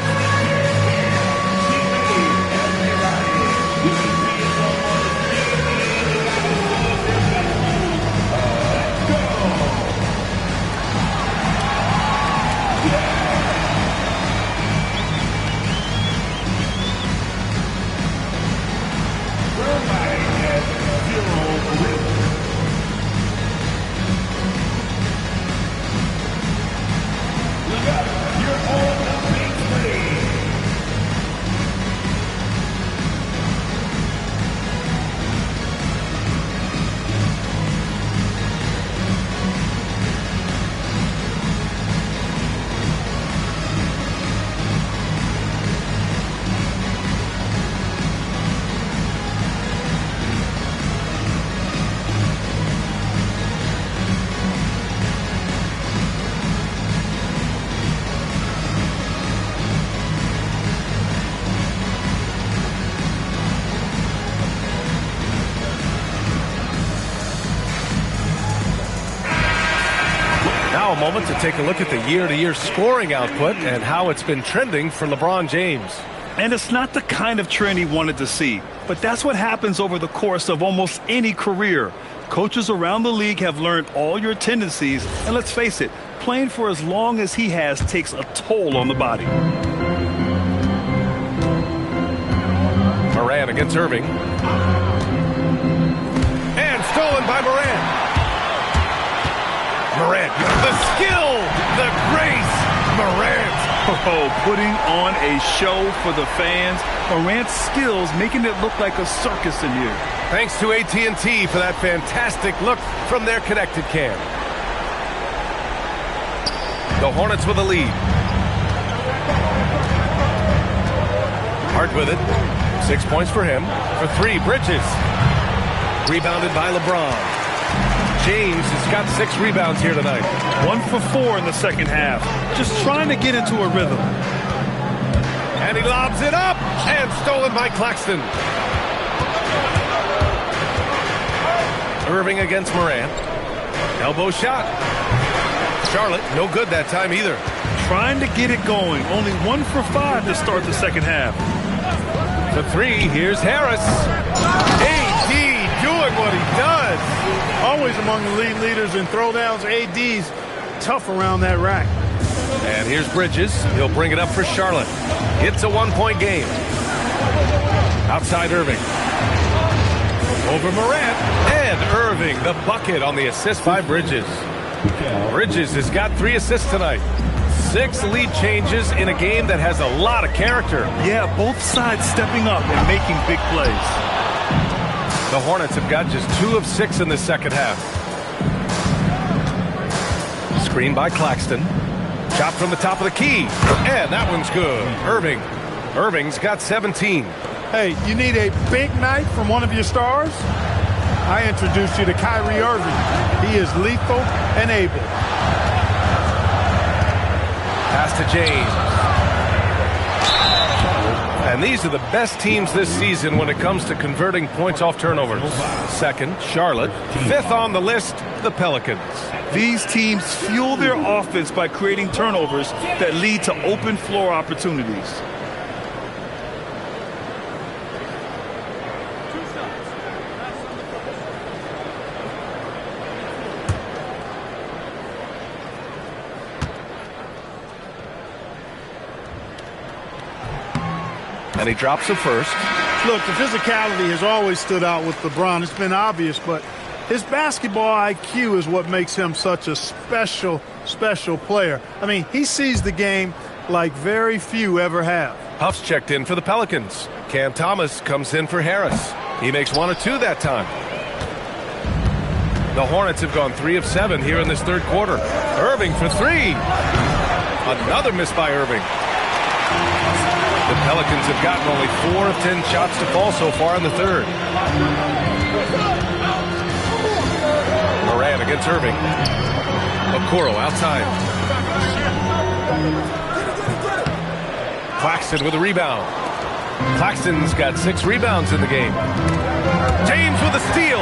Now a moment to take a look at the year-to-year scoring output and how it's been trending for LeBron James. And it's not the kind of trend he wanted to see, but that's what happens over the course of almost any career. Coaches around the league have learned all your tendencies, and let's face it, playing for as long as he has takes a toll on the body. Moran against Irving. And stolen by Morant. Morant, the skill, the grace, Morant. Oh, putting on a show for the fans. Morant's skills making it look like a circus in here. Thanks to AT&T for that fantastic look from their connected cam. The Hornets with a lead. Hart with it. 6 points for him. For three, Bridges. Rebounded by LeBron. James has got 6 rebounds here tonight. 1 for 4 in the second half. Just trying to get into a rhythm. And he lobs it up. And stolen by Claxton. Irving against Morant. Elbow shot. Charlotte, no good that time either. Trying to get it going. Only 1 for 5 to start the second half. For three, here's Harris. AD doing what he does. Always among the league leaders in throwdowns. AD's tough around that rack. And here's Bridges. He'll bring it up for Charlotte. It's a 1-point game. Outside Irving. Over Morant. And Irving, the bucket on the assist by Bridges. Bridges has got 3 assists tonight. 6 lead changes in a game that has a lot of character. Yeah, both sides stepping up and making big plays. The Hornets have got just 2 of 6 in the second half. Screen by Claxton. Shot from the top of the key. And that one's good. Irving's got 17. Hey, you need a big night from one of your stars? I introduced you to Kyrie Irving. He is lethal and able. Pass to James. And these are the best teams this season when it comes to converting points off turnovers. Second, Charlotte. 5th on the list, the Pelicans. These teams fuel their offense by creating turnovers that lead to open floor opportunities. And he drops the first. Look, the physicality has always stood out with LeBron. It's been obvious, but his basketball IQ is what makes him such a special player. I mean, he sees the game like very few ever have. Huff's checked in for the Pelicans. Cam Thomas comes in for Harris. He makes 1 of 2 that time. The Hornets have gone 3 of 7 here in this third quarter. Irving for 3. Another miss by Irving. The Pelicans have gotten only 4 of 10 shots to fall so far in the third. Morant against Irving. Okoro outside. Claxton with a rebound. Claxton's got 6 rebounds in the game. James with a steal.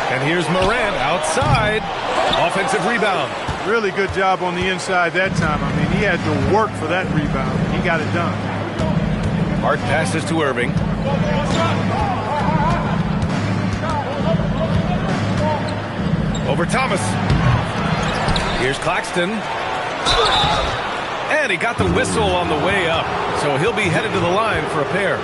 And here's Morant outside. Offensive rebound. Really good job on the inside that time. I mean, he had to work for that rebound. He got it done. Hart passes to Irving. Over Thomas. Here's Claxton. And he got the whistle on the way up. So he'll be headed to the line for a pair.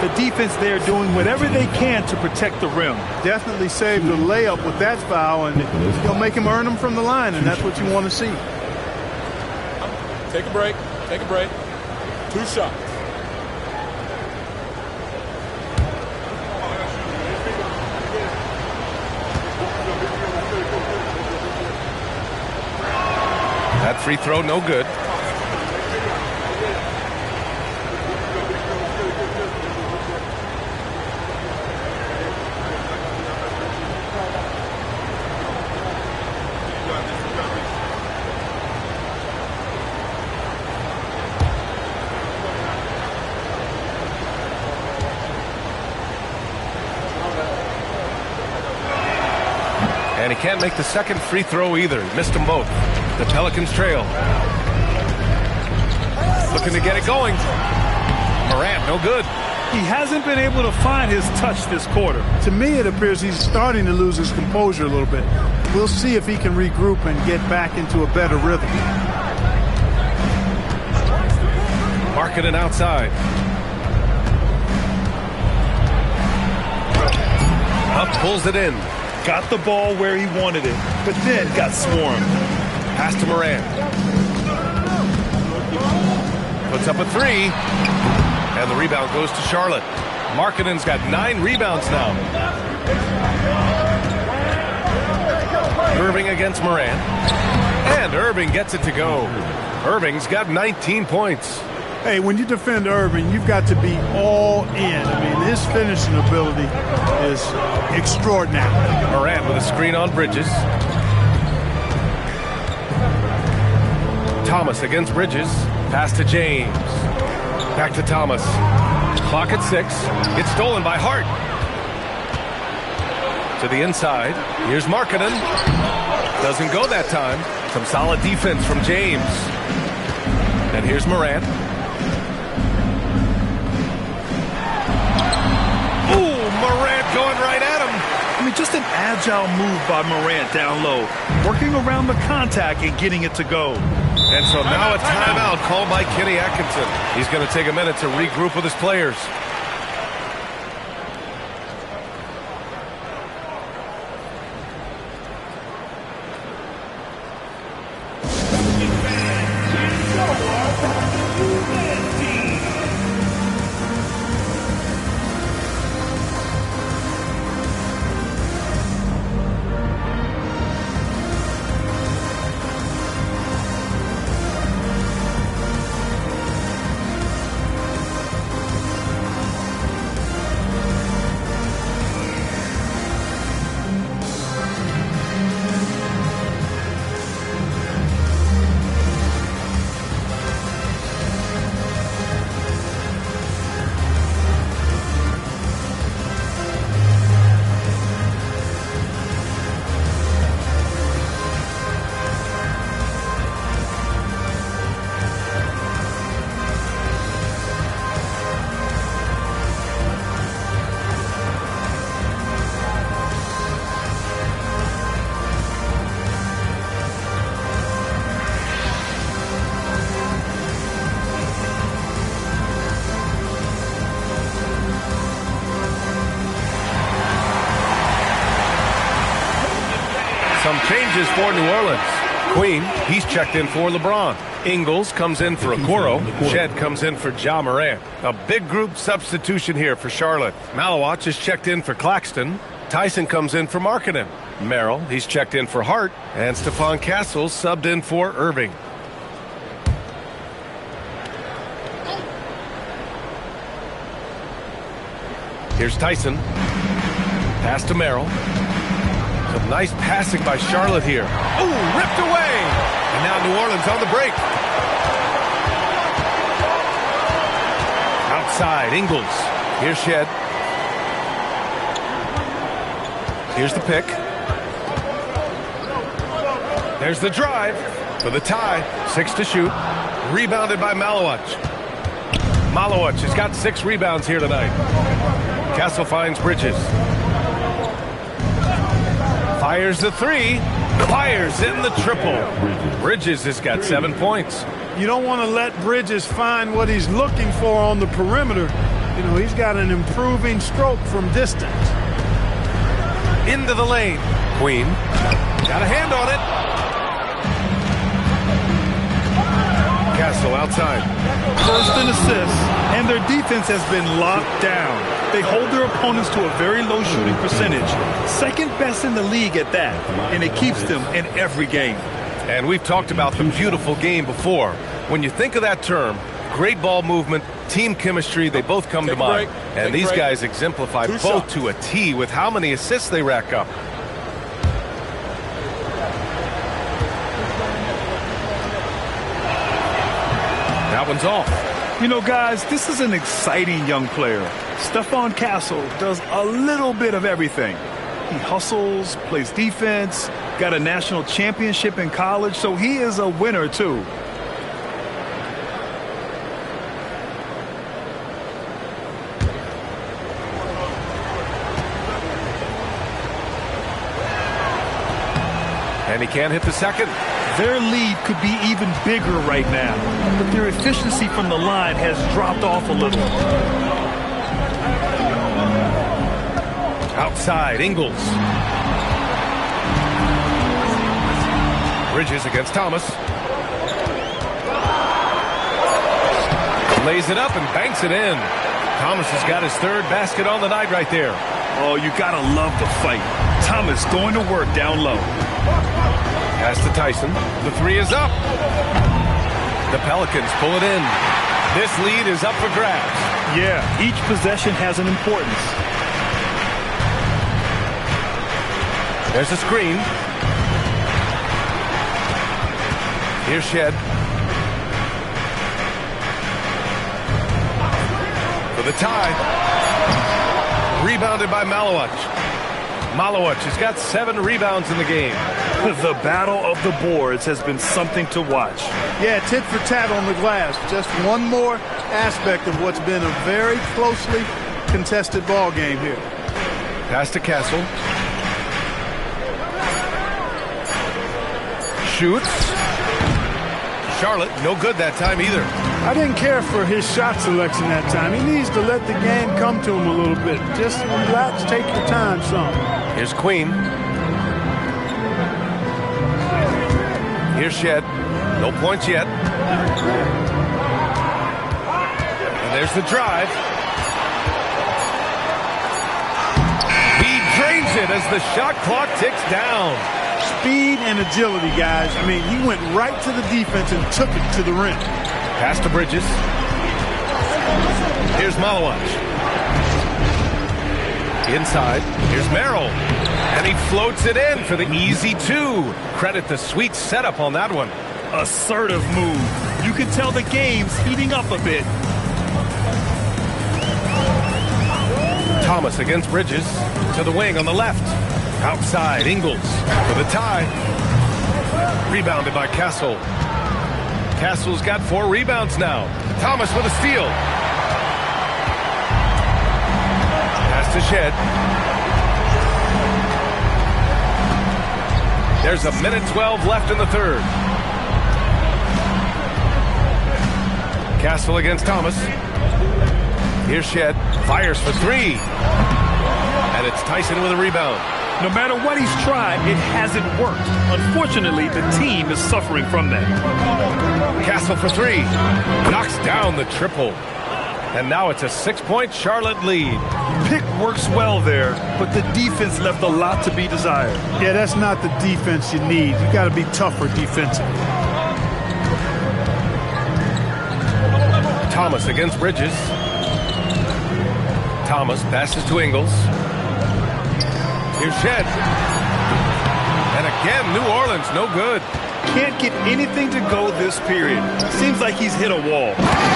The defense there doing whatever they can to protect the rim. Definitely saved a layup with that foul, and he'll make him earn them from the line, and that's what you want to see. Take a break. Take a break. 2 shots. That free throw, no good. And he can't make the second free throw either. He missed them both. The Pelicans trail. Looking to get it going. Morant, no good. He hasn't been able to find his touch this quarter. To me, it appears he's starting to lose his composure a little bit. We'll see if he can regroup and get back into a better rhythm. Marketing outside. Huff pulls it in. Got the ball where he wanted it, but then got swarmed. Pass to Morant. Puts up a three. And the rebound goes to Charlotte. Markkanen's got 9 rebounds now. Irving against Morant. And Irving gets it to go. Irving's got 19 points. Hey, when you defend Irving, you've got to be all in. I mean, his finishing ability is extraordinary. Morant with a screen on Bridges. Thomas against Bridges. Pass to James. Back to Thomas. Clock at 6. It's stolen by Hart. To the inside. Here's Markkanen. Doesn't go that time. Some solid defense from James. And here's Morant. Ooh, Morant going right at him. I mean, just an agile move by Morant down low, working around the contact and getting it to go. And so now a timeout called by Kenny Atkinson. He's going to take a minute to regroup with his players. Some changes for New Orleans. Queen, he's checked in for LeBron. Ingles comes in for Okoro. Shed comes in for Ja Morant. A big group substitution here for Charlotte. Malawach is checked in for Claxton. Tyson comes in for Markkanen. Merrill, he's checked in for Hart. And Stephon Castle subbed in for Irving. Here's Tyson. Pass to Merrill. Some nice passing by Charlotte here. Oh, ripped away. And now New Orleans on the break. Outside, Ingles. Here's Shed. Here's the pick. There's the drive for the tie. 6 to shoot. Rebounded by Malawach. Malawach has got 6 rebounds here tonight. Castle finds Bridges. Fires the 3. Fires in the triple. Bridges has got 7 points. You don't want to let Bridges find what he's looking for on the perimeter. You know, he's got an improving stroke from distance. Into the lane. Queen. Got a hand on it. Castle outside. First and assists, and their defense has been locked down. They hold their opponents to a very low shooting percentage. Second best in the league at that, and it keeps them in every game. And we've talked about the beautiful game before. When you think of that term, great ball movement, team chemistry, they both come to mind. And these guys exemplify both to a T with how many assists they rack up. That one's off. You know, guys, this is an exciting young player. Stephon Castle does a little bit of everything. He hustles, plays defense, got a national championship in college, so he is a winner, too. And he can't hit the second. Their lead could be even bigger right now, but their efficiency from the line has dropped off a little. Outside, Ingles. Bridges against Thomas. Lays it up and banks it in. Thomas has got his third basket on the night right there. Oh, you gotta love the fight. Thomas going to work down low. Pass to Tyson. The three is up. The Pelicans pull it in. This lead is up for grabs. Yeah, each possession has an importance. There's a screen. Here's Shed. For the tie. Rebounded by Malowich. Malowich has got 7 rebounds in the game. The battle of the boards has been something to watch. Yeah, tit for tat on the glass. Just one more aspect of what's been a very closely contested ball game here. Pass to Castle. Shoots. Charlotte, no good that time either. I didn't care for his shot selection that time. He needs to let the game come to him a little bit. Just relax, take your time some. Here's Queen. Here's Shed. No points yet. And there's the drive. He drains it as the shot clock ticks down. Speed and agility, guys. I mean, he went right to the defense and took it to the rim. Pass to Bridges. Here's Malowich. Inside. Here's Merrill. And he floats it in for the easy 2. Credit the sweet setup on that one. Assertive move. You can tell the game's heating up a bit. Thomas against Bridges. To the wing on the left. Outside, Ingles for the tie. Rebounded by Castle. Castle's got 4 rebounds now. Thomas with a steal. Pass to Shed. There's a minute 12 left in the third. Castle against Thomas. Here's Shed. Fires for 3. And it's Tyson with a rebound. No matter what he's tried, it hasn't worked. Unfortunately, the team is suffering from that. Castle for 3. Knocks down the triple. And now it's a 6-point Charlotte lead. Pick works well there, but the defense left a lot to be desired. Yeah, that's not the defense you need. You got to be tougher defensively. Thomas against Bridges. Thomas passes to Ingles. Here's Shed. And again, New Orleans, no good. Can't get anything to go this period. Seems like he's hit a wall.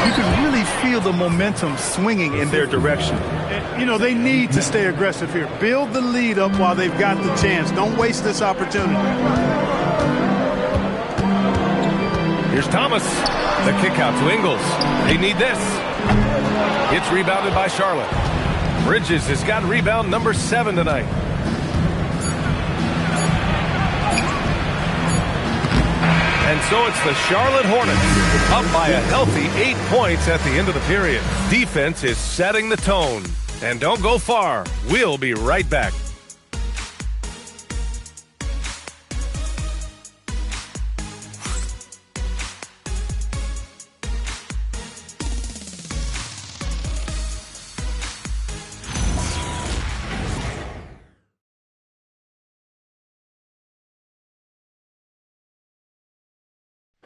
You can really feel the momentum swinging in their direction. You know, they need to stay aggressive here. Build the lead up while they've got the chance. Don't waste this opportunity. Here's Thomas. The kick out to Ingles. They need this. It's rebounded by Charlotte. Bridges has got rebound number 7 tonight. And so it's the Charlotte Hornets up by a healthy 8 points at the end of the period. Defense is setting the tone. And don't go far. We'll be right back.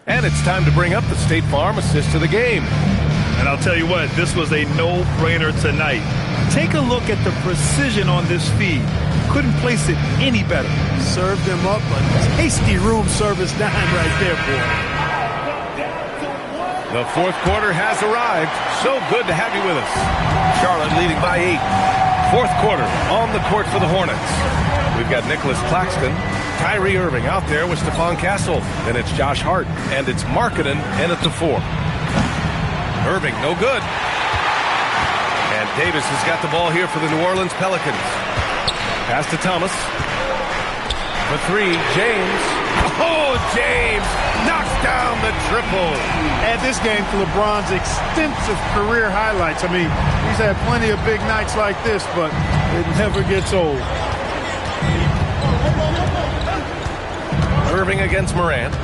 And it's time to bring up the State Farm assist to the game. And I'll tell you what, this was a no-brainer tonight. Take a look at the precision on this feed. Couldn't place it any better. Served him up a tasty room service dime right there, boy. The fourth quarter has arrived. So good to have you with us. Charlotte leading by 8. Fourth quarter on the court for the Hornets. We've got Nicholas Claxton, Kyrie Irving out there with Stephon Castle. Then it's Josh Hart, and it's Markkanen in at the 4. Irving, no good. And Davis has got the ball here for the New Orleans Pelicans. Pass to Thomas. For 3, James. Oh, James knocks down the triple. Add this game to LeBron's extensive career highlights. I mean, he's had plenty of big nights like this, but it never gets old. Irving against Morant.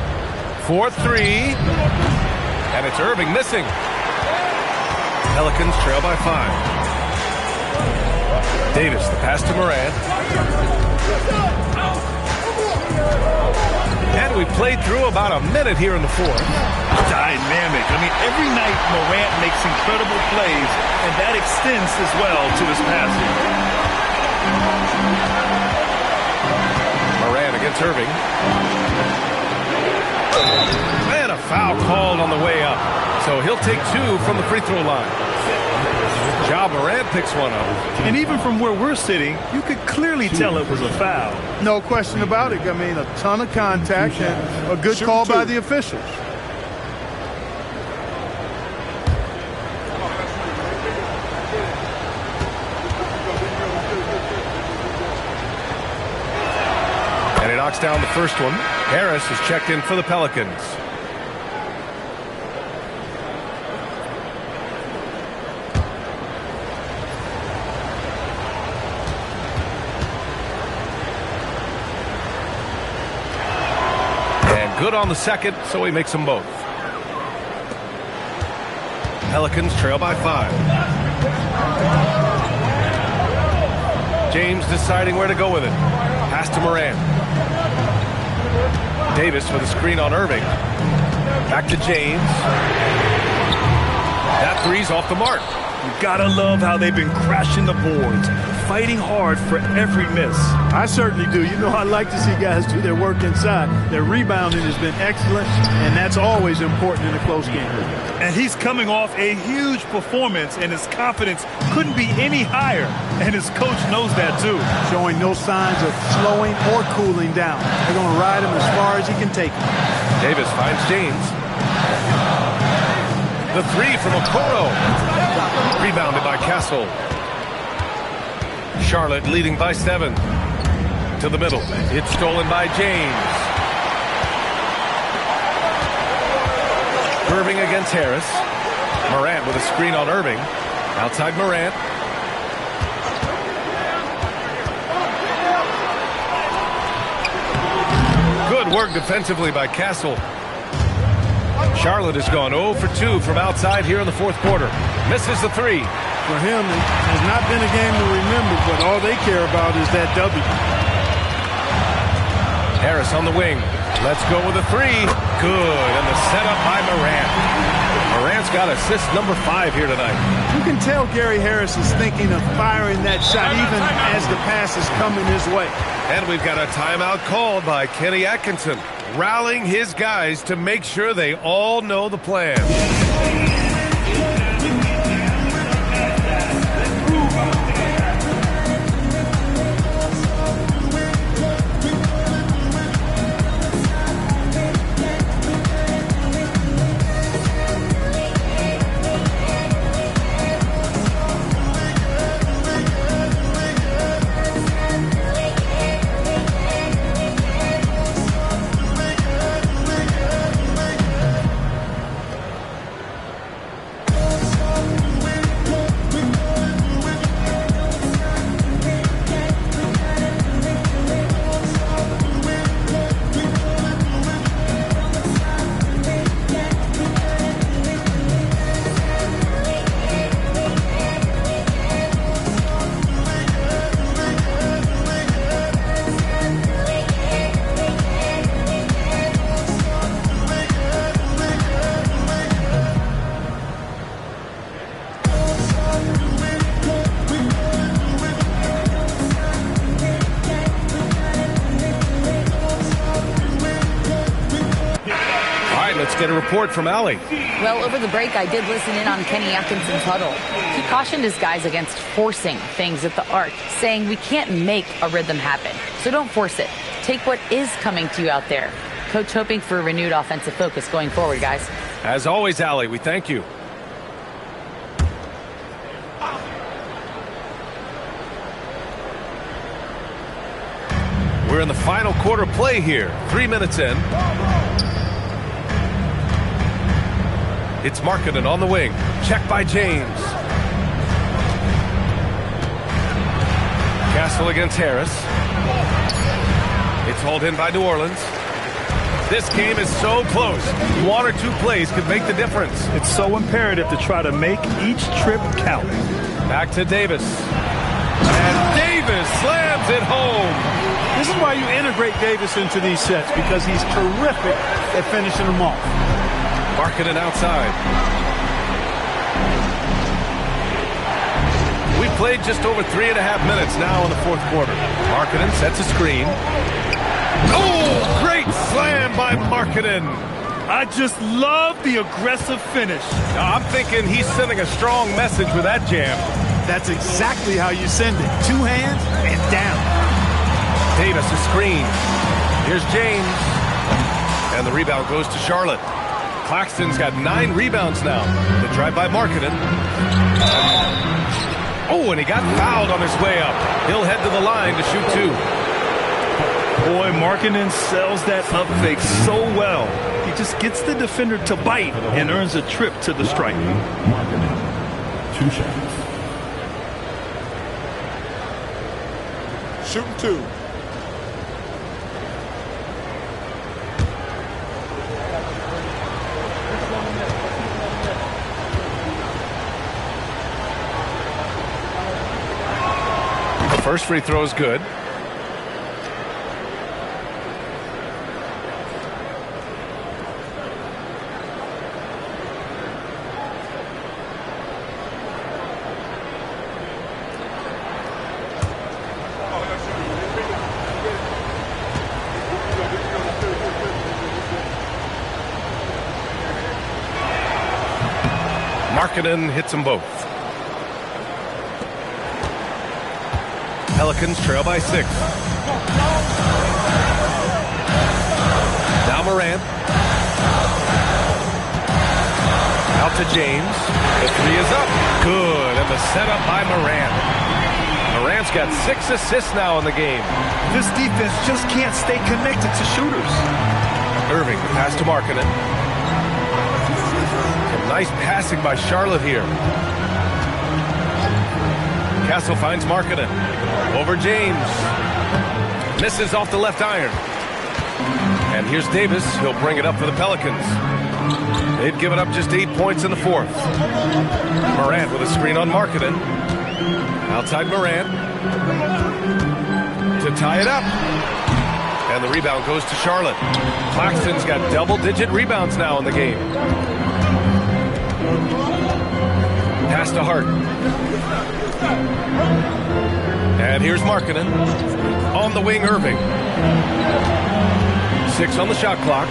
4-3. And it's Irving missing. Pelicans trail by 5. Davis, the pass to Morant. And we played through about a minute here in the fourth. Dynamic. I mean, every night Morant makes incredible plays, and that extends as well to his passing. Morant against Irving. And a foul called on the way up. So he'll take 2 from the free throw line. Ja Morant picks one up. And even from where we're sitting, you could clearly tell it was a foul. No question about it. I mean, a ton of contact and a good call by the officials. And he knocks down the first one. Harris is checked in for the Pelicans. Good on the second, so he makes them both. Pelicans trail by 5. James deciding where to go with it. Pass to Morant. Davis with a screen on Irving. Back to James. That three's off the mark. You gotta love how they've been crashing the boards, fighting hard for every miss. I certainly do. You know, I like to see guys do their work inside. Their rebounding has been excellent, and that's always important in a close game. And he's coming off a huge performance, and his confidence couldn't be any higher. And his coach knows that, too. Showing no signs of slowing or cooling down. They're going to ride him as far as he can take him. Davis finds James. The three from Okoro. Rebounded by Castle. Charlotte leading by 7. To the middle. It's stolen by James. Irving against Harris. Morant with a screen on Irving. Outside Morant. Good work defensively by Castle. Charlotte has gone 0 for 2 from outside here in the fourth quarter. Misses the 3. For him, it has not been a game to remember, but all they care about is that W. Harris on the wing. Let's go with a 3. Good. And the setup by Morant. Morant's got assist number 5 here tonight. You can tell Gary Harris is thinking of firing that shot even as the pass is coming his way. And we've got a timeout called by Kenny Atkinson, rallying his guys to make sure they all know the plan. Get a report from Allie. Well, over the break, I did listen in on Kenny Atkinson's huddle. He cautioned his guys against forcing things at the arc, saying we can't make a rhythm happen, so don't force it. Take what is coming to you out there. Coach hoping for a renewed offensive focus going forward, guys. As always, Allie, we thank you. We're in the final quarter play here. 3 minutes in. It's Markkanen on the wing. Check by James. Castle against Harris. It's hauled in by New Orleans. This game is so close. 1 or 2 plays could make the difference. It's so imperative to try to make each trip count. Back to Davis. And Davis slams it home. This is why you integrate Davis into these sets, because he's terrific at finishing them off. Markkanen outside. We played just over 3.5 minutes now in the fourth quarter. Markkanen sets a screen. Oh, great slam by Markkanen. I just love the aggressive finish. I'm thinking he's sending a strong message with that jam. That's exactly how you send it. 2 hands and down. Davis a screen. Here's James. And the rebound goes to Charlotte. Claxton's got 9 rebounds now. The drive by Markkanen. Oh, and he got fouled on his way up. He'll head to the line to shoot 2. Boy, Markkanen sells that up fake so well. He just gets the defender to bite and earns a trip to the stripe. Markkanen, 2 shots. Shooting 2. First free throw is good. Markkanen hits them both. Pelicans trail by 6. Now Morant. Out to James. The 3 is up. Good. And the setup by Morant. Morant's got 6 assists now in the game. This defense just can't stay connected to shooters. Irving, the pass to Markkanen. Some nice passing by Charlotte here. Castle finds Markkanen. Over James. Misses off the left iron. And here's Davis. He'll bring it up for the Pelicans. They've given up just 8 points in the fourth. Morant with a screen on Markkanen. Outside Morant. To tie it up. And the rebound goes to Charlotte. Claxton's got double-digit rebounds now in the game. Pass to Hart. And here's Markkanen. On the wing, Irving. 6 on the shot clock.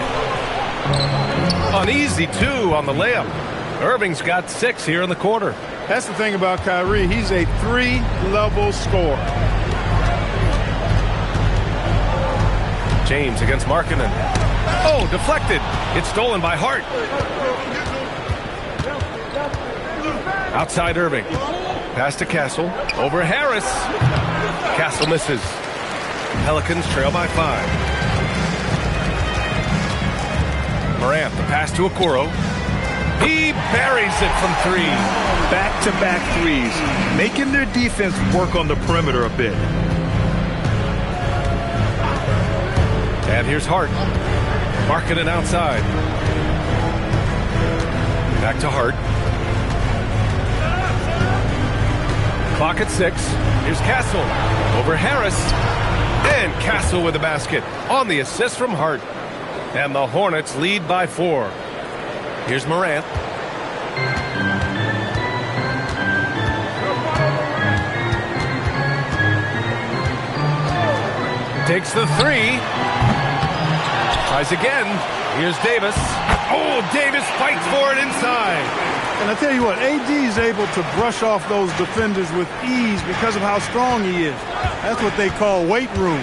An easy 2 on the layup. Irving's got 6 here in the quarter. That's the thing about Kyrie. He's a 3-level scorer. James against Markkanen. Oh, deflected. It's stolen by Hart. Outside Irving. Pass to Castle. Over Harris. Castle misses. Pelicans trail by 5. Morant, the pass to Okoro. He buries it from 3. Back-to-back threes, making their defense work on the perimeter a bit. And here's Hart. Markkanen outside. Back to Hart. Clock at 6. Here's Castle. Over Harris. And Castle with the basket on the assist from Hart. And the Hornets lead by 4. Here's Morant. Takes the 3. Tries again. Here's Davis. Oh, Davis fights for it inside. And I tell you what, AD is able to brush off those defenders with ease because of how strong he is. That's what they call weight room.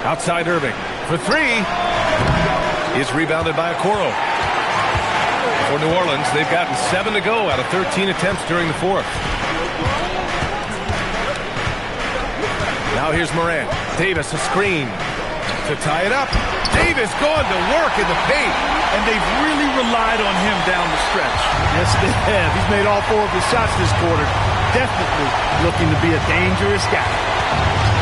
Outside Irving for 3. Is rebounded by Okoro. For New Orleans, they've gotten 7 to go out of 13 attempts during the fourth. Now here's Morant. Davis, a screen to tie it up. Davis going to work in the paint. And they've really relied on him down the stretch. Yes, they have. He's made all 4 of his shots this quarter. Definitely looking to be a dangerous guy.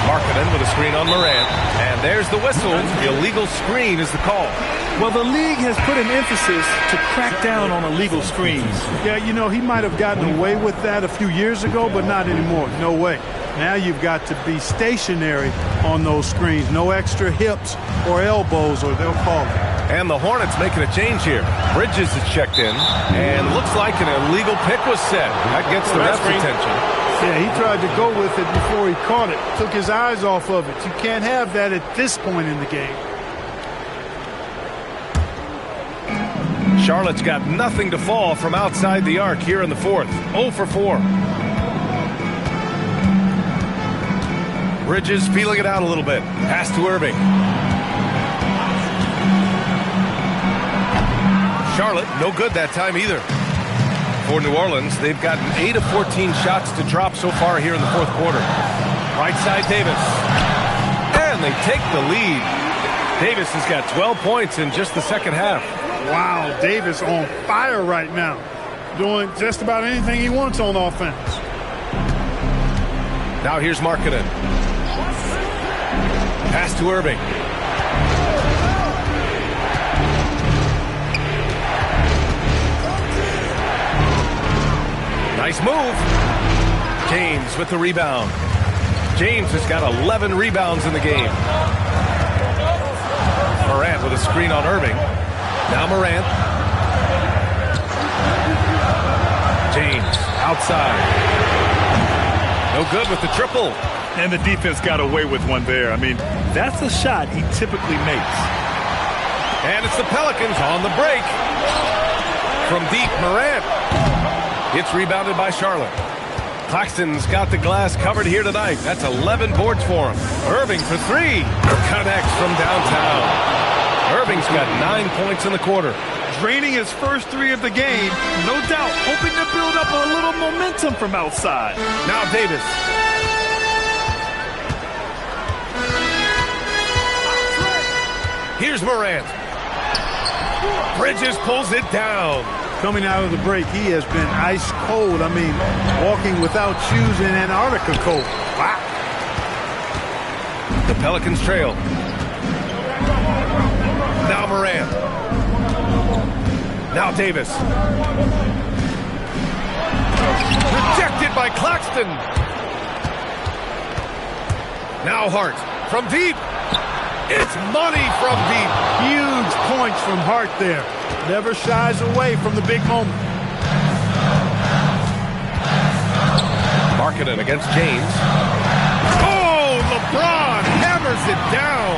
Markkanen with a screen on Morant. And there's the whistle. The illegal screen is the call. Well, the league has put an emphasis to crack down on illegal screens. Yeah, you know, he might have gotten away with that a few years ago, but not anymore. No way. Now you've got to be stationary on those screens. No extra hips or elbows, or they'll call it. And the Hornets making a change here. Bridges is checked in, and looks like an illegal pick was set. That gets the ref's attention. Yeah, he tried to go with it before he caught it. Took his eyes off of it. You can't have that at this point in the game. Charlotte's got nothing to fall from outside the arc here in the 4th. 0 for 4. Bridges feeling it out a little bit. Pass to Irving. Charlotte, no good that time either. For New Orleans, they've gotten 8 of 14 shots to drop so far here in the 4th quarter. Right side, Davis. And they take the lead. Davis has got 12 points in just the second half. Wow, Davis on fire right now. Doing just about anything he wants on offense. Now here's Markkanen. Pass to Irving. Nice move. James with the rebound. James has got 11 rebounds in the game. Morant with a screen on Irving. Now Morant. James outside. No good with the triple. And the defense got away with one there. I mean, that's a shot he typically makes. And it's the Pelicans on the break. From deep, Morant. It's rebounded by Charlotte. Claxton's got the glass covered here tonight. That's 11 boards for him. Irving for 3. Connects from downtown. Irving's got 9 points in the quarter. Draining his first 3 of the game, no doubt, hoping to build up a little momentum from outside. Now Davis. Here's Morant. Bridges pulls it down. Coming out of the break, he has been ice cold. I mean, walking without shoes in Antarctica cold. Wow. The Pelicans trail. Now Morant. Now Davis. Rejected by Claxton. Now Hart from deep. It's money from deep. Huge points from Hart there. Never shies away from the big moment. Markkanen against James. Oh, LeBron hammers it down.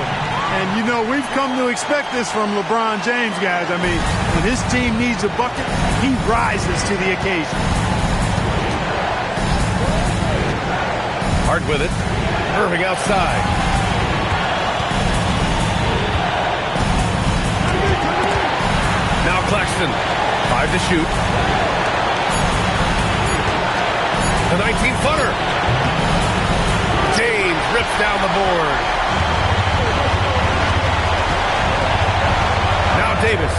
And, you know, we've come to expect this from LeBron James, guys. I mean, when his team needs a bucket, he rises to the occasion. Hart with it. Irving outside. Now Claxton. 5 to shoot. The 19-footer. James rips down the board. Now Davis.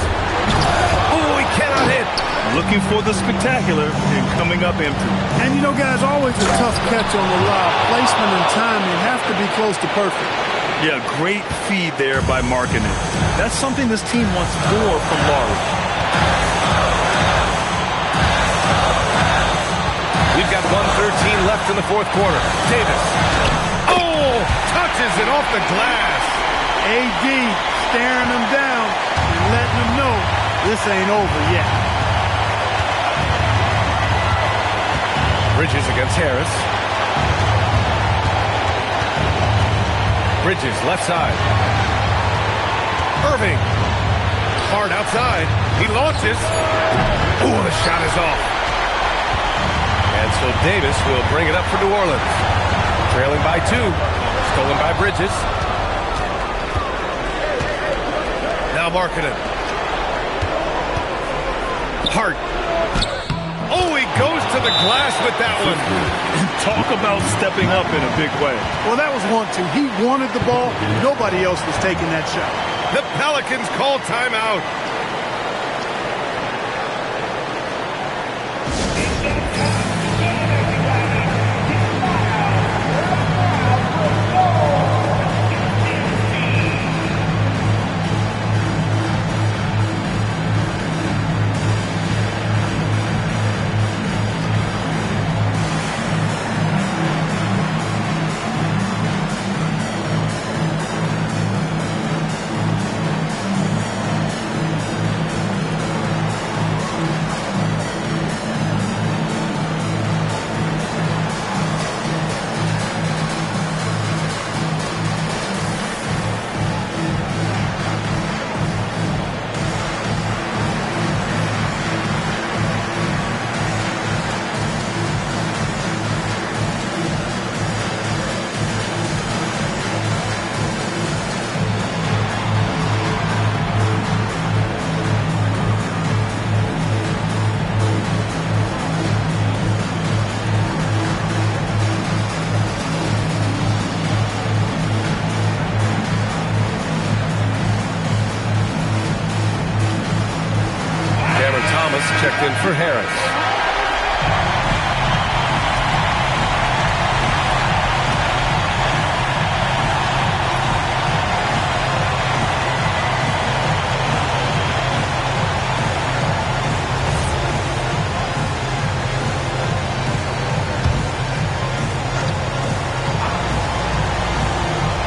Oh, he cannot hit. Looking for the spectacular and coming up empty. And, you know, guys, always a tough catch on the lob. Placement and timing have to be close to perfect. Yeah, great feed there by Markkanen. That's something this team wants more from Laurie. We've got 1:13 left in the 4th quarter. Davis. Oh, touches it off the glass. AD staring him down and letting him know this ain't over yet. Bridges against Harris. Bridges, left side. Irving. Hard outside. He launches. Oh, the shot is off. And so Davis will bring it up for New Orleans. Trailing by 2. Stolen by Bridges. Now Markkanen. Hart. Oh, he goes to the glass with that one. Talk about stepping up in a big way. Well, that was 1-2. He wanted the ball. Nobody else was taking that shot. The Pelicans call timeout. Checked in for Harris.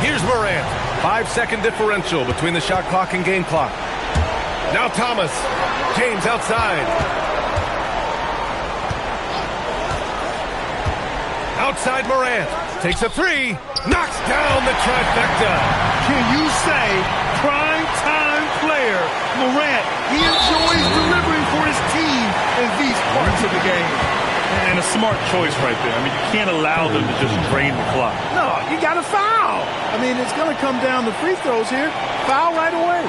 Here's Morant. 5-second differential between the shot clock and game clock. Now Thomas. James outside. Outside Morant. Takes a three. Knocks down the trifecta. Can you say prime time player Morant? He enjoys delivering for his team in these parts of the game. And a smart choice right there. I mean, you can't allow them to just drain the clock. No, you got to foul. I mean, it's going to come down to free throws here. Foul right away.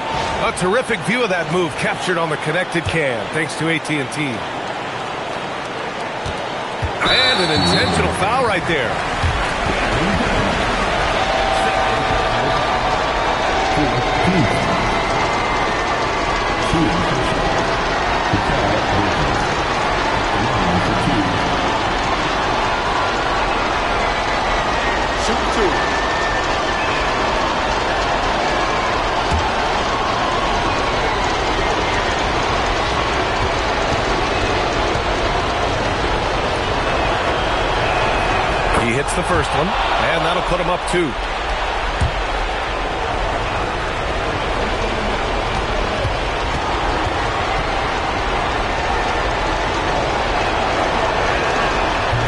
A terrific view of that move captured on the connected cam, thanks to AT&T. And an intentional foul right there. Shoot two. He hits the first one, and that'll put him up 2.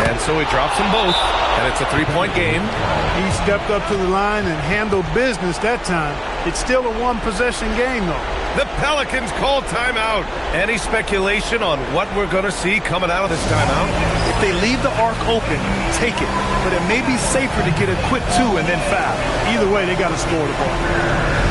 And so he drops them both, and it's a 3-point game. He stepped up to the line and handled business that time. It's still a one-possession game, though. The Pelicans call timeout. Any speculation on what we're going to see coming out of this timeout? If they leave the arc open, take it. But it may be safer to get a quick 2 and then foul. Either way, they got to score the ball.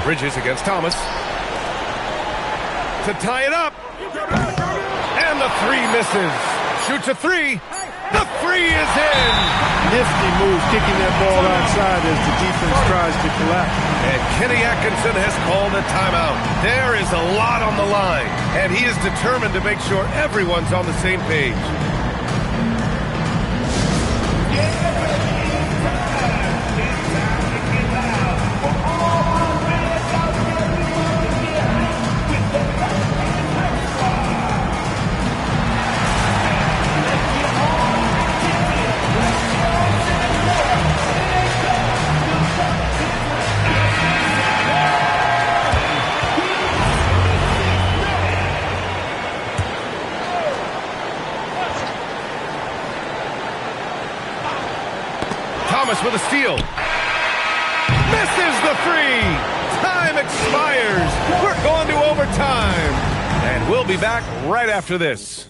Bridges against Thomas. To tie it up. And the 3 misses. Shoots a 3. The 3 is in. Nifty move kicking that ball outside as the defense tries to collapse. And Kenny Atkinson has called a timeout. There is a lot on the line, and he is determined to make sure everyone's on the same page. Thomas with a steal. Misses the three. Time expires. We're going to overtime. And we'll be back right after this.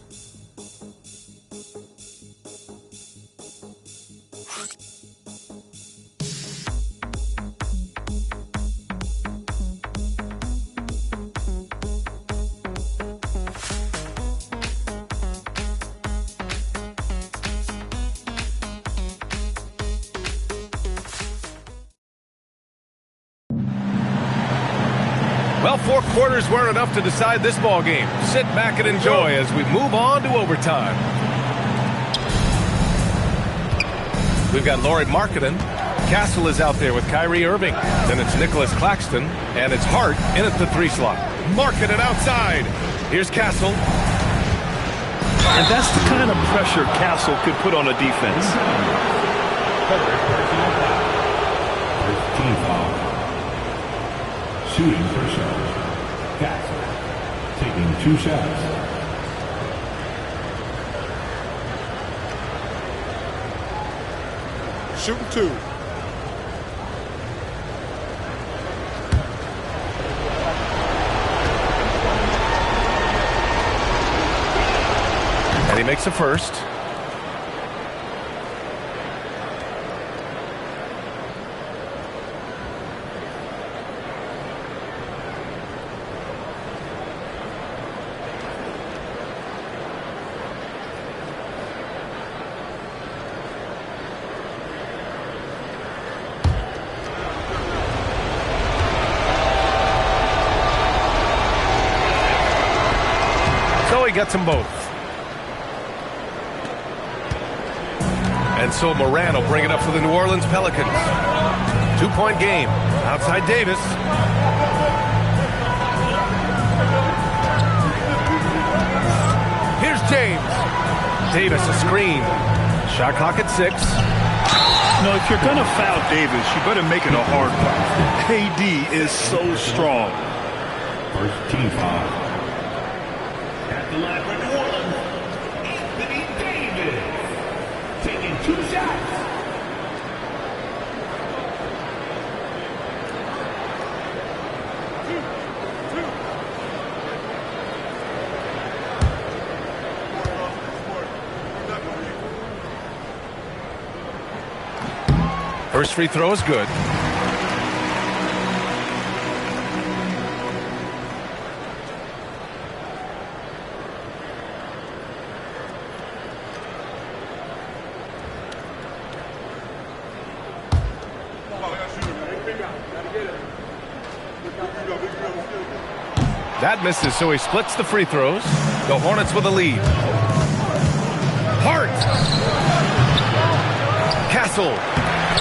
Well, 4 quarters weren't enough to decide this ball game. Sit back and enjoy as we move on to overtime. We've got Lauri Markkanen. Castle is out there with Kyrie Irving. Then it's Nicholas Claxton, and it's Hart in at the 3 slot. Markkanen outside. Here's Castle. And that's the kind of pressure Castle could put on a defense. Team foul. Shooting for shots. Castle taking 2 shots. Shooting 2. And he makes a first. Gets them both. And so Moran will bring it up for the New Orleans Pelicans. 2-point game. Outside Davis. Here's James. Davis a screen. Shot clock at 6. No, if you're going to foul Davis, you better make it a hard foul. AD is so strong. First team foul. The line for New Orleans, Anthony Davis, taking 2 shots. First free throw is good. That misses, so he splits the free throws. The Hornets with a lead. Hart. Castle.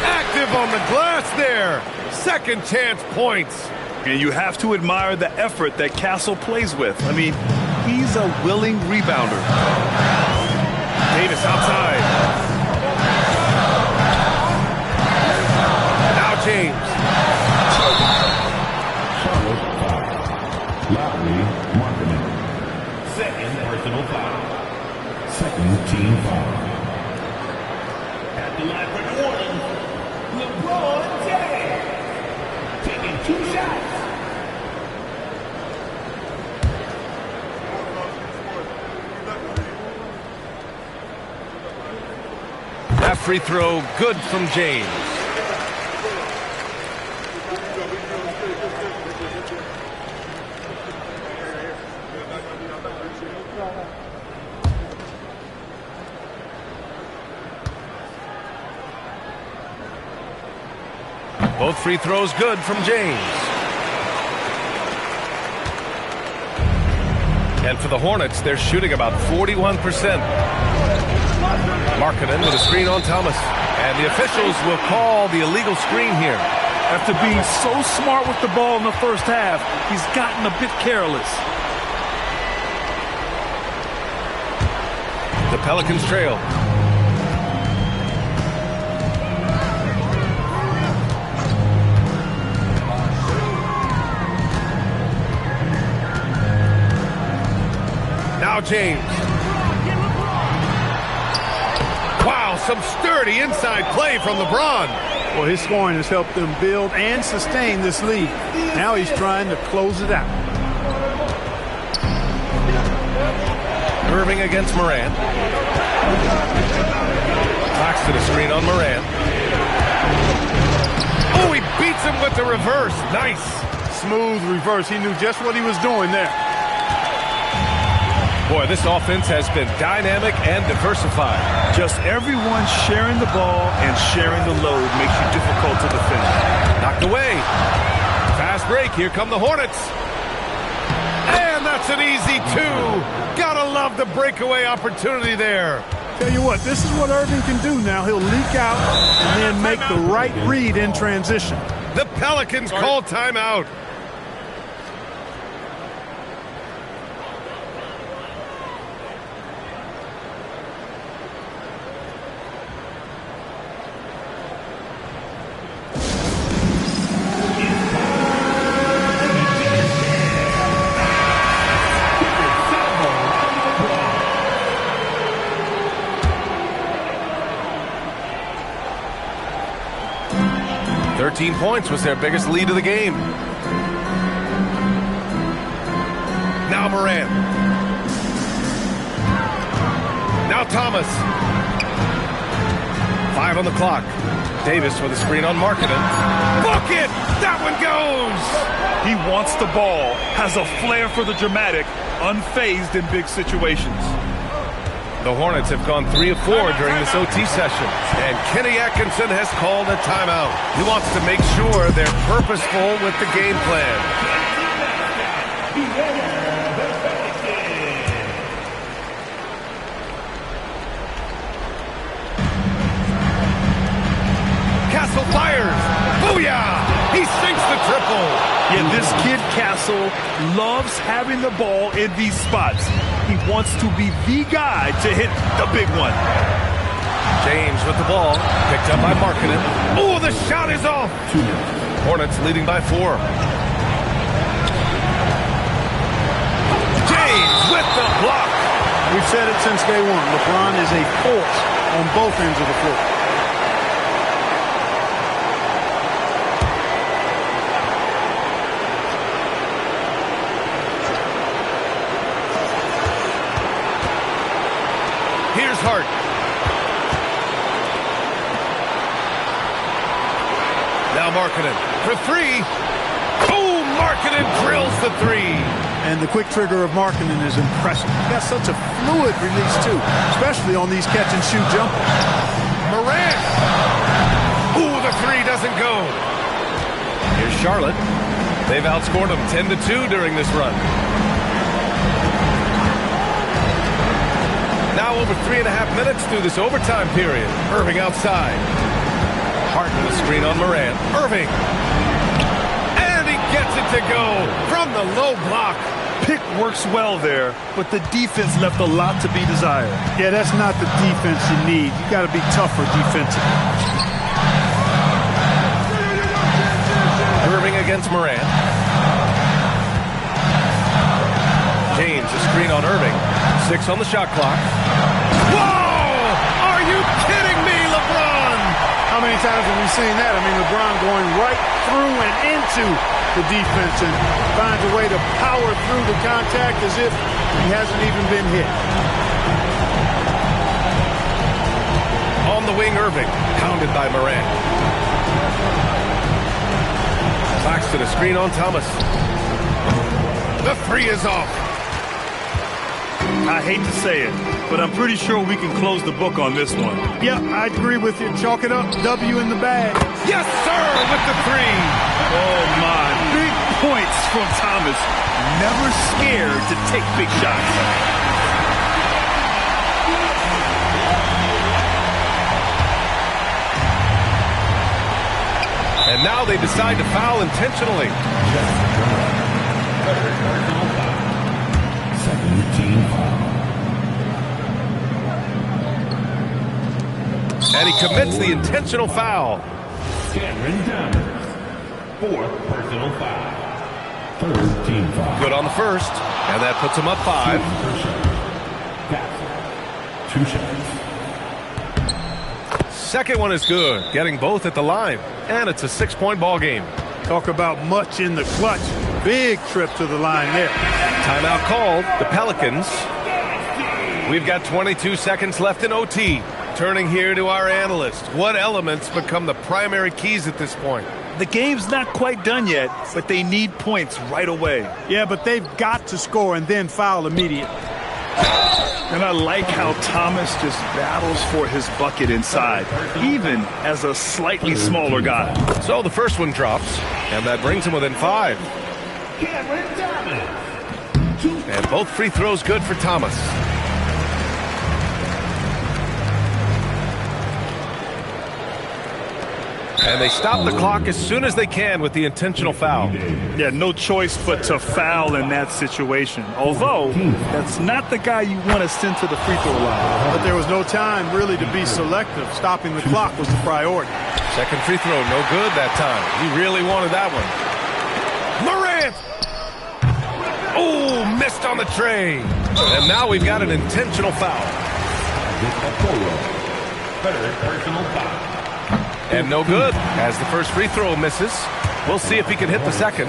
Active on the glass there. Second chance points. And you have to admire the effort that Castle plays with. I mean, he's a willing rebounder. Davis outside. Now James. Lauri Markkanen. Second personal foul. Second team foul. At the line for New Orleans, LeBron James, taking 2 shots. That free throw good from James. Both free throws good from James. And for the Hornets, they're shooting about 41%. Markkanen with a screen on Thomas. And the officials will call the illegal screen here. After being so smart with the ball in the first half, he's gotten a bit careless. The Pelicans trail. Now James. Wow, some sturdy inside play from LeBron. Well, his scoring has helped them build and sustain this lead. Now he's trying to close it out. Irving against Morant. Fox to the screen on Morant. Oh, he beats him with the reverse. Nice. Smooth reverse. He knew just what he was doing there. Boy, this offense has been dynamic and diversified. Just everyone sharing the ball and sharing the load makes you difficult to defend. Knocked away. Fast break. Here come the Hornets. And that's an easy two. Gotta love the breakaway opportunity there. Tell you what, this is what Irving can do now. He'll leak out and then make the right read in transition. The Pelicans call timeout. Points was their biggest lead of the game. Now Morant. Now Thomas. 5 on the clock. Davis with a screen on Markkanen. Bucket! That one goes! He wants the ball, has a flair for the dramatic, unfazed in big situations. The Hornets have gone 3 of 4 during this OT session. And Kenny Atkinson has called a timeout. He wants to make sure they're purposeful with the game plan. Castle fires. Booyah! He sinks the triple. Yeah, this kid Castle loves having the ball in these spots. He wants to be the guy to hit the big one. James with the ball, picked up by Markkanen. Oh, the shot is off. Hornets leading by 4. James with the block. We've said it since day one. LeBron is a force on both ends of the floor. Here's Hart. Now Markkanen for 3. Oh, Markkanen drills the 3. And the quick trigger of Markkanen is impressive. He got such a fluid release, too, especially on these catch-and-shoot jumpers. Morant. Ooh, the 3 doesn't go. Here's Charlotte. They've outscored them 10-2 during this run. Now over 3.5 minutes through this overtime period. Irving outside. Hart with a screen on Morant. Irving. And he gets it to go from the low block. Pick works well there, but the defense left a lot to be desired. Yeah, that's not the defense you need. You got to be tougher defensively. Irving against Morant. James, a screen on Irving. 6 on the shot clock. Whoa! Are you kidding me, LeBron? How many times have we seen that? I mean, LeBron going right through and into the defense and finds a way to power through the contact as if he hasn't even been hit. On the wing, Irving, pounded by Morant. Fox to the screen on Thomas. The 3 is off. I hate to say it, but I'm pretty sure we can close the book on this one. Yeah, I agree with you. Chalk it up. W in the bag. Yes, sir, with the 3. Oh, my. Big points from Thomas. Never scared to take big shots. And now they decide to foul intentionally. And he commits the intentional foul. Cameron Downers. 4th personal foul. 3rd team foul. Good on the first, and that puts him up 5. 2 shots. second one is good, getting both at the line. And it's a 6-point ball game. Talk about much in the clutch. Big trip to the line there. Timeout called. The Pelicans. We've got 22 seconds left in OT. Turning here to our analyst. What elements become the primary keys at this point? The game's not quite done yet, but they need points right away. Yeah, but they've got to score and then foul immediately. And I like how Thomas just battles for his bucket inside, even as a slightly smaller guy. So the first one drops, and that brings him within 5. And both free throws good for Thomas. And they stop the clock as soon as they can with the intentional foul. Yeah, no choice but to foul in that situation. Although, that's not the guy you want to send to the free throw line. But there was no time really to be selective. Stopping the clock was the priority. Second free throw, no good that time. He really wanted that one. Morant! Oh, missed on the tray. And now we've got an intentional foul. Personal foul. And no good, as the first free throw misses. We'll see if he can hit the second.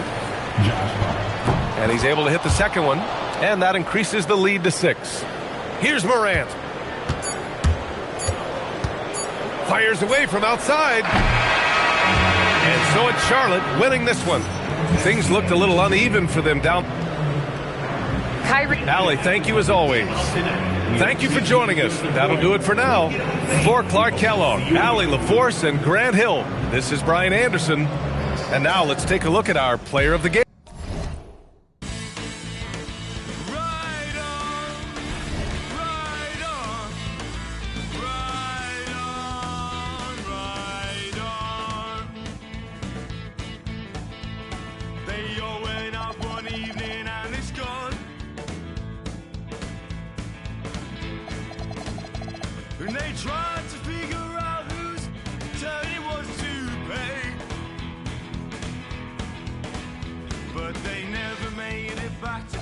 And he's able to hit the second one, and that increases the lead to 6. Here's Morant. Fires away from outside. And so it's Charlotte winning this one. Things looked a little uneven for them down. Kyrie. Allie, thank you as always. Thank you for joining us. That'll do it for now. For Clark Kellogg, Allie LaForce, and Grant Hill, this is Brian Anderson. And now let's take a look at our player of the game. And they tried to figure out whose turn it was to pay, but they never made it back to